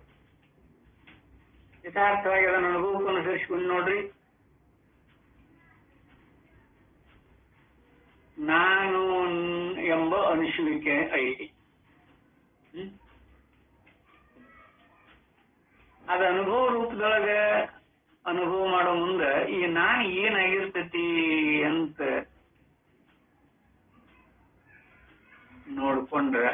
ಯಥಾರ್ಥವಾಗಿ ಅದನ್ನು ಅನುಭವಕ್ಕೆ ಅನುಸರಿಸಿಕೊಂಡು ನೋಡ್ರಿ. ನಾನು ಎಂಬ ಅನಿಸುವಿಕೆ ಐತಿ. ಅದ ಅನುಭವ ರೂಪದೊಳಗೆ ಅನುಭವ ಮಾಡೋ ಮುಂದೆ ಈ ನಾನು ಏನಾಗಿರ್ತತಿ ಅಂತ ನೋಡ್ಕೊಂಡ್ರೆ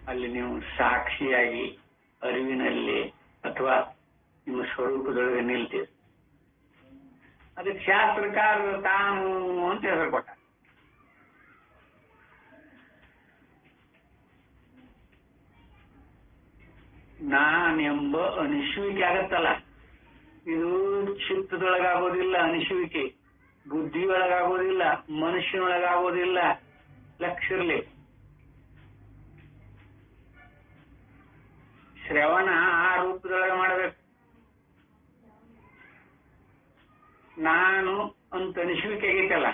ಅಲ್ಲಿ ನೀವು ಸಾಕ್ಷಿಯಾಗಿ ಅರಿವಿನಲ್ಲಿ ಅಥವಾ ನಿಮ್ಮ ಸ್ವರೂಪದೊಳಗೆ ನಿಲ್ತೀರಿ. ಅದಕ್ಕೆ ಶಾಸ್ತ್ರಕಾರರು ತಾನು ಅಂತ ಹೆಸರು ಕೊಟ್ಟ. ನಾನೆಂಬ ಅನಿಸುವಿಕೆ ಆಗತ್ತಲ್ಲ, ಇದು ಚಿತ್ತದೊಳಗಾಗೋದಿಲ್ಲ. ಅನಿಸುವಿಕೆ ಬುದ್ಧಿಯೊಳಗಾಗೋದಿಲ್ಲ, ಮನುಷ್ಯನೊಳಗಾಗೋದಿಲ್ಲ. ಲಕ್ಷಿರ್ಲಿ, ಶ್ರವಣ ಆ ರೂಪದೊಳಗೆ ಮಾಡಬೇಕು. ನಾನು ಅಂತ ಅನಿಸುವಿಕೆ ಆಗೈತಲ್ಲ,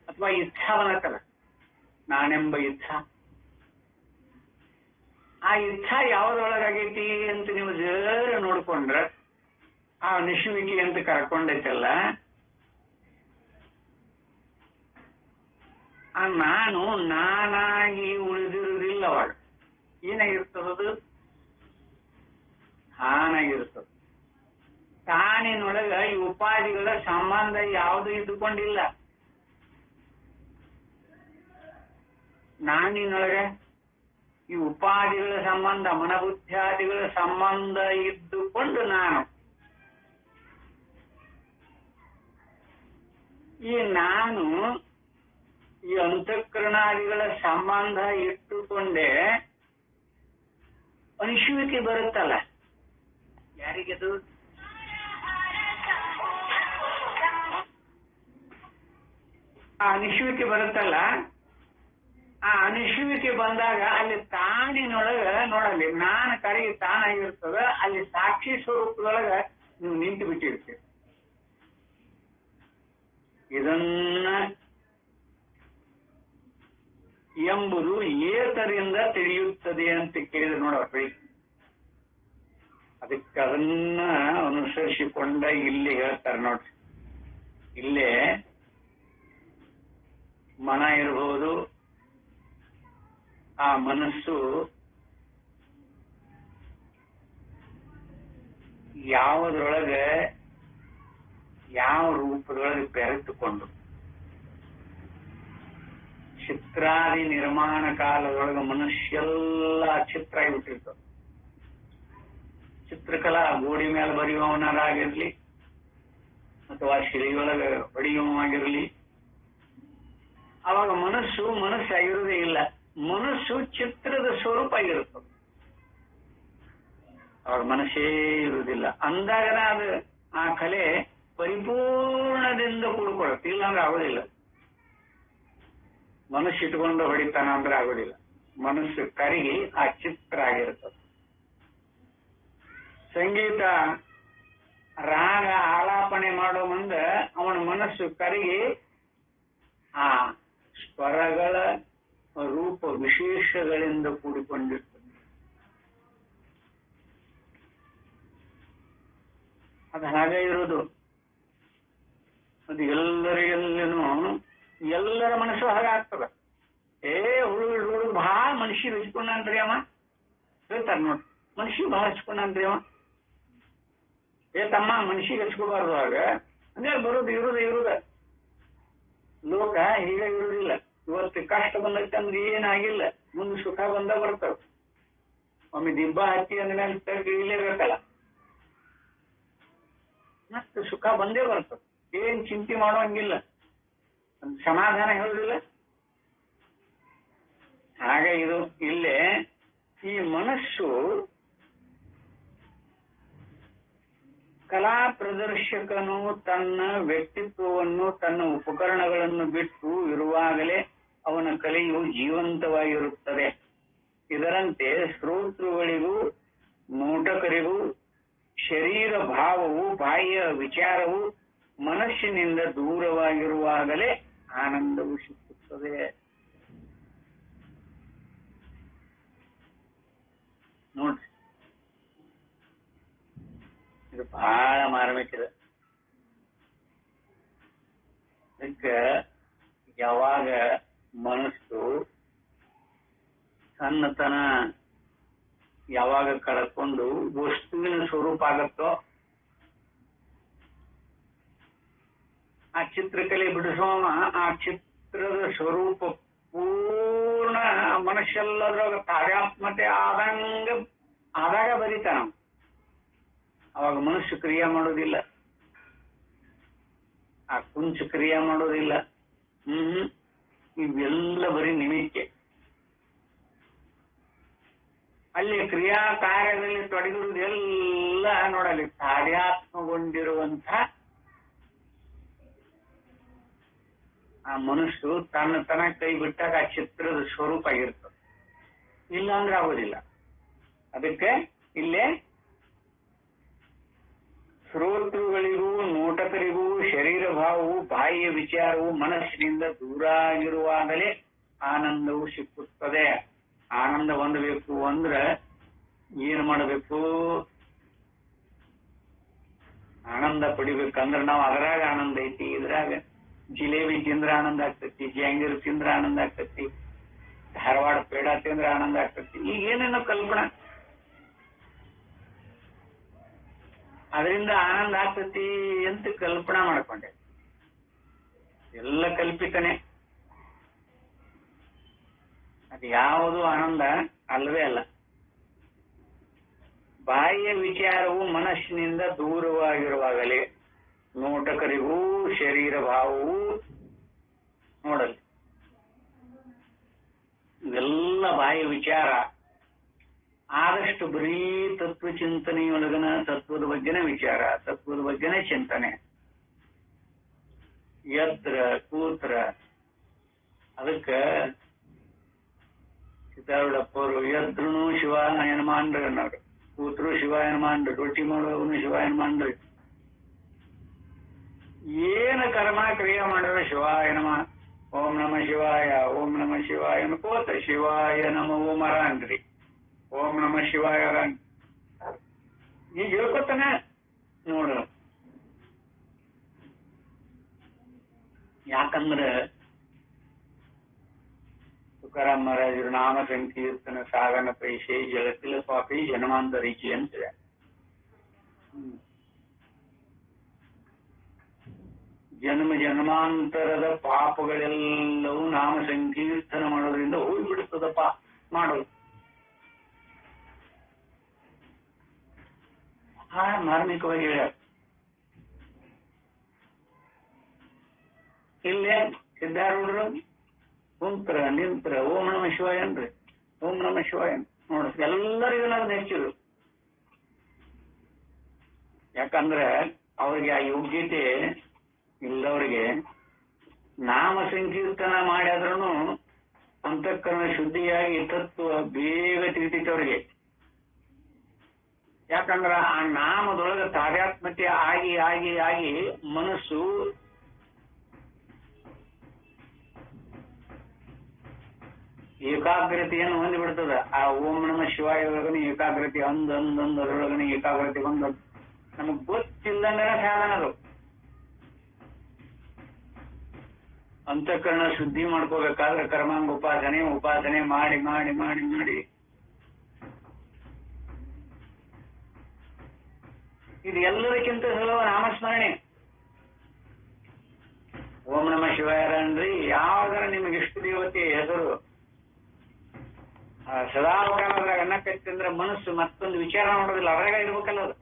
ಅಥವಾ ಇಚ್ಛಾ ಬಂದತ್ತಲ್ಲ, ನಾನೆಂಬ ಇಚ್ಛಾ. ಆ ಇಚ್ಛಾ ಯಾವ್ದೊಳಗಾಗೈತಿ ಅಂತ ನೀವು ಜರ ನೋಡ್ಕೊಂಡ್ರೆ ಆ ಅನಿಸುವಿಕೆ ಅಂತ ಕರ್ಕೊಂಡೈತಲ್ಲ, ಆ ನಾನು ನಾನಾಗಿ ಉಳಿದಿರುವುದಿಲ್ಲ. ಅವಾಗ ಏನಾಗಿರ್ತದದು? ತಾನಾಗಿರ್ತದೆ. ತಾನಿನೊಳಗ ಈ ಉಪಾಧಿಗಳ ಸಂಬಂಧ ಯಾವುದು ಇದ್ದುಕೊಂಡಿಲ್ಲ. ನಾನಿನೊಳಗೆ ಈ ಉಪಾಧಿಗಳ ಸಂಬಂಧ, ಮನಬುದ್ಧಾದಿಗಳ ಸಂಬಂಧ ಇದ್ದುಕೊಂಡು ನಾನು. ಈ ನಾನು ಈ ಅಂತಃಕರಣಾದಿಗಳ ಸಂಬಂಧ ಇಟ್ಟುಕೊಂಡೇ ಅನಿಸುವಿಕೆ ಬರುತ್ತಲ್ಲ. ಯಾರಿಗದು? ಆ ಅನಿಸುವಿಕೆ ಬರುತ್ತಲ್ಲ. ಆ ಅನಿಸುವಿಕೆ ಬಂದಾಗ ಅಲ್ಲಿ ತಾನಿನೊಳಗ ನೋಡಲ್ಲಿ ನಾನು ಕರೆಗೆ ತಾನಾಗಿರ್ತದ. ಅಲ್ಲಿ ಸಾಕ್ಷಿ ಸ್ವರೂಪದೊಳಗ ನೀವು ನಿಂತು ಬಿಟ್ಟಿರ್ತೀರಿ. ಇದನ್ನ ಎಂಬುದು ಏತರಿಂದ ತಿಳಿಯುತ್ತದೆ ಅಂತ ಕೇಳಿದ್ರೆ ನೋಡ್ರಿ, ಅದಕ್ಕೆ ಅದನ್ನ ಅನುಸರಿಸಿಕೊಂಡ ಇಲ್ಲಿ ಹೇಳ್ತಾರೆ ನೋಡ್ರಿ. ಇಲ್ಲೇ ಮನ ಇರಬಹುದು, ಆ ಮನಸ್ಸು ಯಾವುದ್ರೊಳಗೆ ಯಾವ ರೂಪದೊಳಗೆ ಬೆರೆತುಕೊಂಡು ಚಿತ್ರಾದಿ ನಿರ್ಮಾಣ ಕಾಲದೊಳಗೆ ಮನುಷ್ಯೆಲ್ಲ ಚಿತ್ರ ಆಗಿಬಿಟ್ಟಿರ್ತದೆ. ಚಿತ್ರಕಲಾ ಗೋಡಿ ಮೇಲೆ ಬರೆಯುವವನಾಗಿರ್ಲಿ ಅಥವಾ ಶಿಲೆಯೊಳಗೆ ಹೊಡೆಯುವವಾಗಿರ್ಲಿ, ಅವಾಗ ಮನಸ್ಸಾಗಿರುವುದೇ ಇಲ್ಲ. ಮನಸ್ಸು ಚಿತ್ರದ ಸ್ವರೂಪ ಆಗಿರುತ್ತದೆ. ಅವಾಗ ಮನಸ್ಸೇ ಇರುವುದಿಲ್ಲ. ಅಂದಾಗ ಅದು ಆ ಕಲೆ ಪರಿಪೂರ್ಣದಿಂದ ಕೂಡ್ಕೊಳ್ಳುತ್ತೆ. ಇಲ್ಲಾಂದ್ರೆ ಆಗೋದಿಲ್ಲ. ಮನಸ್ಸು ಇಟ್ಕೊಂಡು ಹೊಡಿತಾನ ಅಂದ್ರೆ ಆಗೋದಿಲ್ಲ. ಮನಸ್ಸು ಕರಗಿ ಆ ಚಿತ್ರ ಆಗಿರ್ತದೆ. ಸಂಗೀತ ರಾಗ ಆಲಾಪನೆ ಮಾಡೋ ಮುಂದೆ ಅವನ ಮನಸ್ಸು ಕರಗಿ ಆ ಸ್ವರಗಳ ರೂಪ ವಿಶೇಷಗಳಿಂದ ಕೂಡಿಕೊಂಡಿರ್ತದೆ. ಅದು ಹಾಗೆ ಇರೋದು. ಅದು ಎಲ್ಲರ ಮನಸ್ಸು ಹಾಗಾಗ್ತದ. ಹುಡುಗ ಬಹಳ ಮನುಷ್ಯ ಹಚ್ಕೊಂಡ್ರಿ ಅವ ಹೇಳ್ತಾರ ನೋಡ್ರಿ. ಮನುಷ್ಯ ಬಹಳ ಹಚ್ಕೊಂಡ್ರಿ ಅವ. ತಮ್ಮ ಮನುಷ್ಯಗೆ ಹಚ್ಕೋಬಾರ್ದು. ಆಗ ಅಂದ್ರೆ ಬರೋದು ಇರುದ ಲೋಕ ಹೀಗೆ ಇರುವುದಿಲ್ಲ. ಇವತ್ತು ಕಷ್ಟ ಬಂದೈತೆ ಅಂದ್ರೆ ಏನಾಗಿಲ್ಲ, ಮುಂದೆ ಸುಖ ಬಂದ ಬರ್ತವ. ಒಮ್ಮೆ ದಿಬ್ಬ ಹಚ್ಚಿ ಅಂದ್ಮೇಲೆ ಇಲ್ಲೇಬೇಕಲ್ಲ, ಮತ್ತೆ ಸುಖ ಬಂದೇ ಬರ್ತದೆ. ಏನ್ ಚಿಂತೆ ಮಾಡೋಂಗಿಲ್ಲ, ಸಮಾಧಾನ ಹೇಳುದಿಲ್ಲ. ಹಾಗೆ ಇದು ಇಲ್ಲೇ ಈ ಮನಸ್ಸು ಕಲಾ ಪ್ರದರ್ಶಕನು ತನ್ನ ವ್ಯಕ್ತಿತ್ವವನ್ನು ತನ್ನ ಉಪಕರಣಗಳನ್ನು ಬಿಟ್ಟು ಇರುವಾಗಲೇ ಅವನ ಕಲೆಯು ಜೀವಂತವಾಗಿರುತ್ತದೆ. ಇದರಂತೆ ಶ್ರೋತೃಗಳಿಗೂ ನೋಟಕರಿಗೂ ಶರೀರ ಭಾವವು ಬಾಹ್ಯ ವಿಚಾರವು ಮನಸ್ಸಿನಿಂದ ದೂರವಾಗಿರುವಾಗಲೇ ಆನಂದವು ಸಿಕ್ಕುತ್ತದೆ. ನೋಡ್ರಿ, ಇದು ಬಹಳ ಮಾರ್ಮಿಕಿದೆ. ಅದಕ್ಕೆ ಯಾವಾಗ ಮನಸ್ಸು ಸಣ್ಣತನ ಯಾವಾಗ ಕಳ್ಕೊಂಡು ವಸ್ತುವಿನ ಸ್ವರೂಪ ಆಗತ್ತೋ, ಆ ಚಿತ್ರಕಲೆ ಬಿಡಿಸೋಣ, ಆ ಚಿತ್ರದ ಸ್ವರೂಪ ಪೂರ್ಣ ಮನುಷ್ಯೆಲ್ಲದ್ರಾಗ ತಾದಾತ್ಮತೆ ಆದಾಗ ಬರೀತಾನ. ಅವಾಗ ಮನುಷ್ಯ ಕ್ರಿಯೆ ಮಾಡೋದಿಲ್ಲ, ಆ ಕುಂಚ ಕ್ರಿಯೆ ಮಾಡೋದಿಲ್ಲ. ಇವೆಲ್ಲ ಬರೀ ನಿಮಿತ್ತೆ. ಅಲ್ಲಿ ಕ್ರಿಯಾ ಕಾರ್ಯದಲ್ಲಿ ತೊಡಗಿರುವುದು ಎಲ್ಲ ನೋಡಲಿ ತಾದಾತ್ಮಗೊಂಡಿರುವಂತ ಆ ಮನಸ್ಸು ತನ್ನ ಕೈ ಬಿಟ್ಟಾಗ ಆ ಚಿತ್ರದ ಸ್ವರೂಪ ಆಗಿರ್ತದೆ. ಇಲ್ಲ ಅಂದ್ರೆ ಆಗೋದಿಲ್ಲ. ಅದಕ್ಕೆ ಇಲ್ಲೇ ಶ್ರೋತೃಗಳಿಗೂ ನೋಟಕರಿಗೂ ಶರೀರ ಭಾವವು ಬಾಹ್ಯ ವಿಚಾರವು ಮನಸ್ಸಿನಿಂದ ದೂರ ಆಗಿರುವಾಗಲೇ ಆನಂದವು ಸಿಕ್ಕುತ್ತದೆ. ಆನಂದ ಹೊಂದಬೇಕು ಅಂದ್ರೆ ಏನ್ ಮಾಡಬೇಕು? ಆನಂದ ಪಡಿಬೇಕಂದ್ರೆ ನಾವು ಅದ್ರಾಗ ಆನಂದ ಐತಿ, ಇದ್ರಾಗ ಜಿಲೇಬಿ ತಿಂದ್ರ ಆನಂದ ಆಗ್ತೈತಿ, ಜಾಂಗೀರ್ ತಿಂದ್ರ ಆನಂದ ಆಗ್ತೈತಿ, ಧಾರವಾಡ ಪೇಡ ತಿಂದ್ರ ಆನಂದ ಆಗ್ತೈತಿ. ಈಗ ಏನೇನೋ ಕಲ್ಪನಾ, ಅದರಿಂದ ಆನಂದ ಆಗ್ತೈತಿ ಅಂತ ಕಲ್ಪನಾ ಮಾಡ್ಕೊಂಡೆ. ಎಲ್ಲ ಕಲ್ಪಿತನೇ, ಅದು ಯಾವುದು ಆನಂದ ಅಲ್ಲವೇ ಅಲ್ಲ. ಬಾಹ್ಯ ವಿಚಾರವು ಮನಸ್ಸಿನಿಂದ ದೂರವಾಗಿರುವಾಗಲೇ ನೋಟಕರಿಗೂ ಶರೀರ ಭಾವವು ನೋಡಲಿ. ಇವೆಲ್ಲ ಬಾಹ್ಯ ವಿಚಾರ ಆದಷ್ಟು ಬರೀ ತತ್ವ ಚಿಂತನೆಯೊಳಗನ ತತ್ವದ ಬಗ್ಗೆನೇ ವಿಚಾರ, ತತ್ವದ ಬಗ್ಗೆನೇ ಚಿಂತನೆ. ಯತ್ರ ಕೂತ್ರ ಅದಕ್ಕ ಸಿದ್ದಾರೂಢಪ್ಪವರು ಯದ್ರೂ ಶಿವಾಯನ ಮಾಡ್ರಿ ಅನ್ನೋರು, ಕೂತ್ರು ಶಿವಾಯನ ಮಾಡ್ರಿ, ರೊಟ್ಟಿ ಮಾಡೋನು ಶಿವಾಯನ ಮಾಡ್ರಿ, ಏನು ಕರ್ಮ ಕ್ರಿಯೆ ಮಾಡಿದ್ರೆ ಶಿವಾಯ ನಮ, ಓಂ ನಮ ಶಿವಾಯ, ಓಂ ನಮ ಶಿವಾಯ ಅನ್ಕೋತ ಶಿವಾಯ ನಮ ಓಂ ಅನ್ರಿ, ಓಂ ನಮ ಶಿವಾಯ ಈಗ ಹೇಳ್ಕೊತಾನ ನೋಡು. ಯಾಕಂದ್ರೆ ತುಕಾರಾಮ್ ಮಹಾರಾಜರು ನಾಮ ಸಂಕೀರ್ತನ ಸಾಧನ ಪೈಸೆ ಜಗತ್ತಿಲ ಪಾಪಿ ಜನ್ಮಾಂತರಿಕೆ ಅಂತಿದೆ. ಜನ್ಮ ಜನ್ಮಾಂತರದ ಪಾಪಗಳೆಲ್ಲವೂ ನಾಮ ಸಂಕೀರ್ತನ ಮಾಡೋದ್ರಿಂದ ಹೋಗ್ಬಿಡ್ತದಪ್ಪ ಮಾಡೋದು. ಮಾರ್ಮಿಕವಾಗಿ ಹೇಳ್ಯಾರ. ಇಲ್ಲೇ ಸಿದ್ಧಾರೂಢರು ಕುಂತ್ರ ನಿಂತ್ರ ಓಂ ನಮ ಶಿವಾಯ ಅನ್ರಿ, ಓಂ ನಮ ಶಿವಾಯ ನೋಡ್ರಿ, ಎಲ್ಲರಿಗೂ ನಾವು ನೆಚ್ಚಿರು. ಯಾಕಂದ್ರೆ ಅವ್ರಿಗೆ ಆ ಯೋಗ್ಯತೆ ಇಲ್ಲದವ್ರಿಗೆ ನಾಮ ಸಂಕೀರ್ತನ ಮಾಡಿದ್ರೂ ಅಂತಃಕರಣ ಶುದ್ಧಿಯಾಗಿ ತತ್ವ ಬೇಗ ತಿಳಿತವ್ರಿಗೆ. ಯಾಕಂದ್ರ ಆ ನಾಮದೊಳಗೆ ತಾದಾತ್ಮ್ಯತೆ ಆಗಿ ಆಗಿ ಆಗಿ ಮನಸ್ಸು ಏಕಾಗ್ರತೆಯನ್ನು ಹೊಂದಿಬಿಡ್ತದ. ಆ ಓಂ ನಮ ಶಿವಾಯ ಒಳಗನೆ ಏಕಾಗ್ರತೆ ಅಂದ್ ಅದರೊಳಗನೆ ಏಕಾಗ್ರತೆ ಬಂದ ನಮಗ್ ಗೊತ್ತಿಲ್ಲಂಗನ ಸಾಧನ ಅದು. ಅಂತಃಕರಣ ಶುದ್ಧಿ ಮಾಡ್ಕೋಬೇಕಾದ್ರೆ ಕರ್ಮಾಂಗ ಉಪಾಸನೆ ಮಾಡಿ ಮಾಡಿ ಮಾಡಿ ಮಾಡಿ ಇದು ಎಲ್ಲದಕ್ಕಿಂತ ಸುಲಭ ನಾಮಸ್ಮರಣೆ. ಓಂ ನಮ ಶಿವಾಯ ಅನ್ರಿ, ಯಾವ್ದಾರ ನಿಮಗೆ ಇಷ್ಟ ದೇವತೆ ಹೆಸರು ಸದಾಕಾಲದಾಗ ಅನ್ನಕತ್ತಂದ್ರೆ ಮನಸ್ಸು ಮತ್ತೊಂದು ವಿಚಾರ ಮಾಡೋದಿಲ್ಲ, ಅದ್ರಾಗ ಇರ್ಬೇಕಲ್ಲ ಅದು.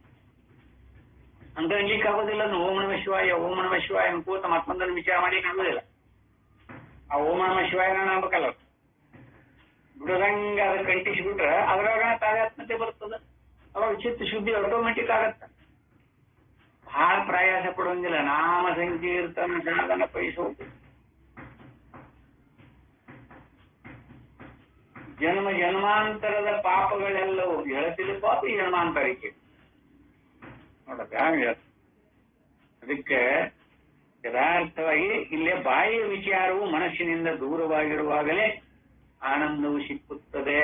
ಅಂತ ಅನ್ಲಿಕ್ಕೆ ಆಗೋದಿಲ್ಲ. ಓಂ ನಮ ಶಿವಾಯ ಅನ್ಕೋತ ಮತ್ತೊಂದನ್ನು ವಿಚಾರ ಮಾಡಿ ಆಗೋದಿಲ್ಲ. ಆ ಓಂ ನಮ ಶಿವಾಯ ಅನ್ಬೇಕಲ್ಲ, ಬಿಡದಂಗ ಅದನ್ನ ಕಂಟಿಸ್ಬಿಟ್ರೆ ಅದ್ರಾಗ ತಾದಾತ್ಮ್ಯತೆ ಬರ್ತದ. ಅವಾಗ ಚಿತ್ತ ಶುದ್ಧಿ ಆಟೋಮೆಟಿಕ್ ಆಗತ್ತ. ಬಹಳ ಪ್ರಯಾಸ ಪಡುವಂಗಿಲ್ಲ. ನಾಮ ಸಂಕೀರ್ತನ ಸಾಧನ ಪೈಸೋದು. ಜನ್ಮ ಜನ್ಮಾಂತರದ ಪಾಪಗಳೆಲ್ಲವೂ ಹೇಳ್ತಿಲ್ಲ ಪಾಪಿ ಜನ್ಮಾಂತರಕ್ಕೆ ನೋಡಕ್ಕ. ಅದಕ್ಕೆ ಯಥಾರ್ಥವಾಗಿ ಇಲ್ಲೇ ಬಾಹ್ಯ ವಿಚಾರವು ಮನಸ್ಸಿನಿಂದ ದೂರವಾಗಿರುವಾಗಲೇ ಆನಂದವು ಸಿಕ್ಕುತ್ತದೆ.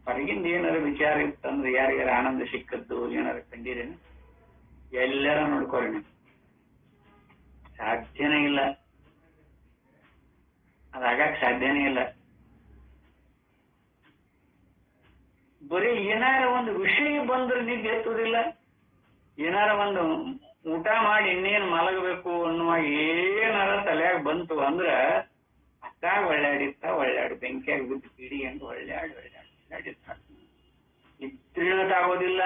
ಹೊರಗಿಂದ ಏನಾರ ವಿಚಾರ ಇತ್ತಂದ್ರೆ ಯಾರಿಗಾರ ಆನಂದ ಸಿಕ್ಕದ್ದು ಏನಾರ ಕಂಡಿರೇನು? ಎಲ್ಲರ ನೋಡ್ಕೊಳ್ಳಿ, ಸಾಧ್ಯನೇ ಇಲ್ಲ. ಅದಾಗಕ್ ಸಾಧ್ಯನೇ ಇಲ್ಲ. ಬರೀ ಏನಾರ ಒಂದು ವಿಷಯ ಬಂದ್ರೆ ನಿದ್ದೆ ಎತ್ತುವುದಿಲ್ಲ. ಏನಾರ ಒಂದು ಊಟ ಮಾಡಿ ಇನ್ನೇನು ಮಲಗಬೇಕು ಅನ್ನುವ ಏನಾರ ತಲೆಯಾಗ ಬಂತು ಅಂದ್ರ ಅಷ್ಟಾಗ ಒಳ್ಳಾಡಿ ಬೆಂಕಿಯಾಗಿ ಬಿದ್ದು ಕಿಡಿ ಎಂದು ಒಳ್ಳಾಡಿ ಇದ್ರಿಗೋದಿಲ್ಲ.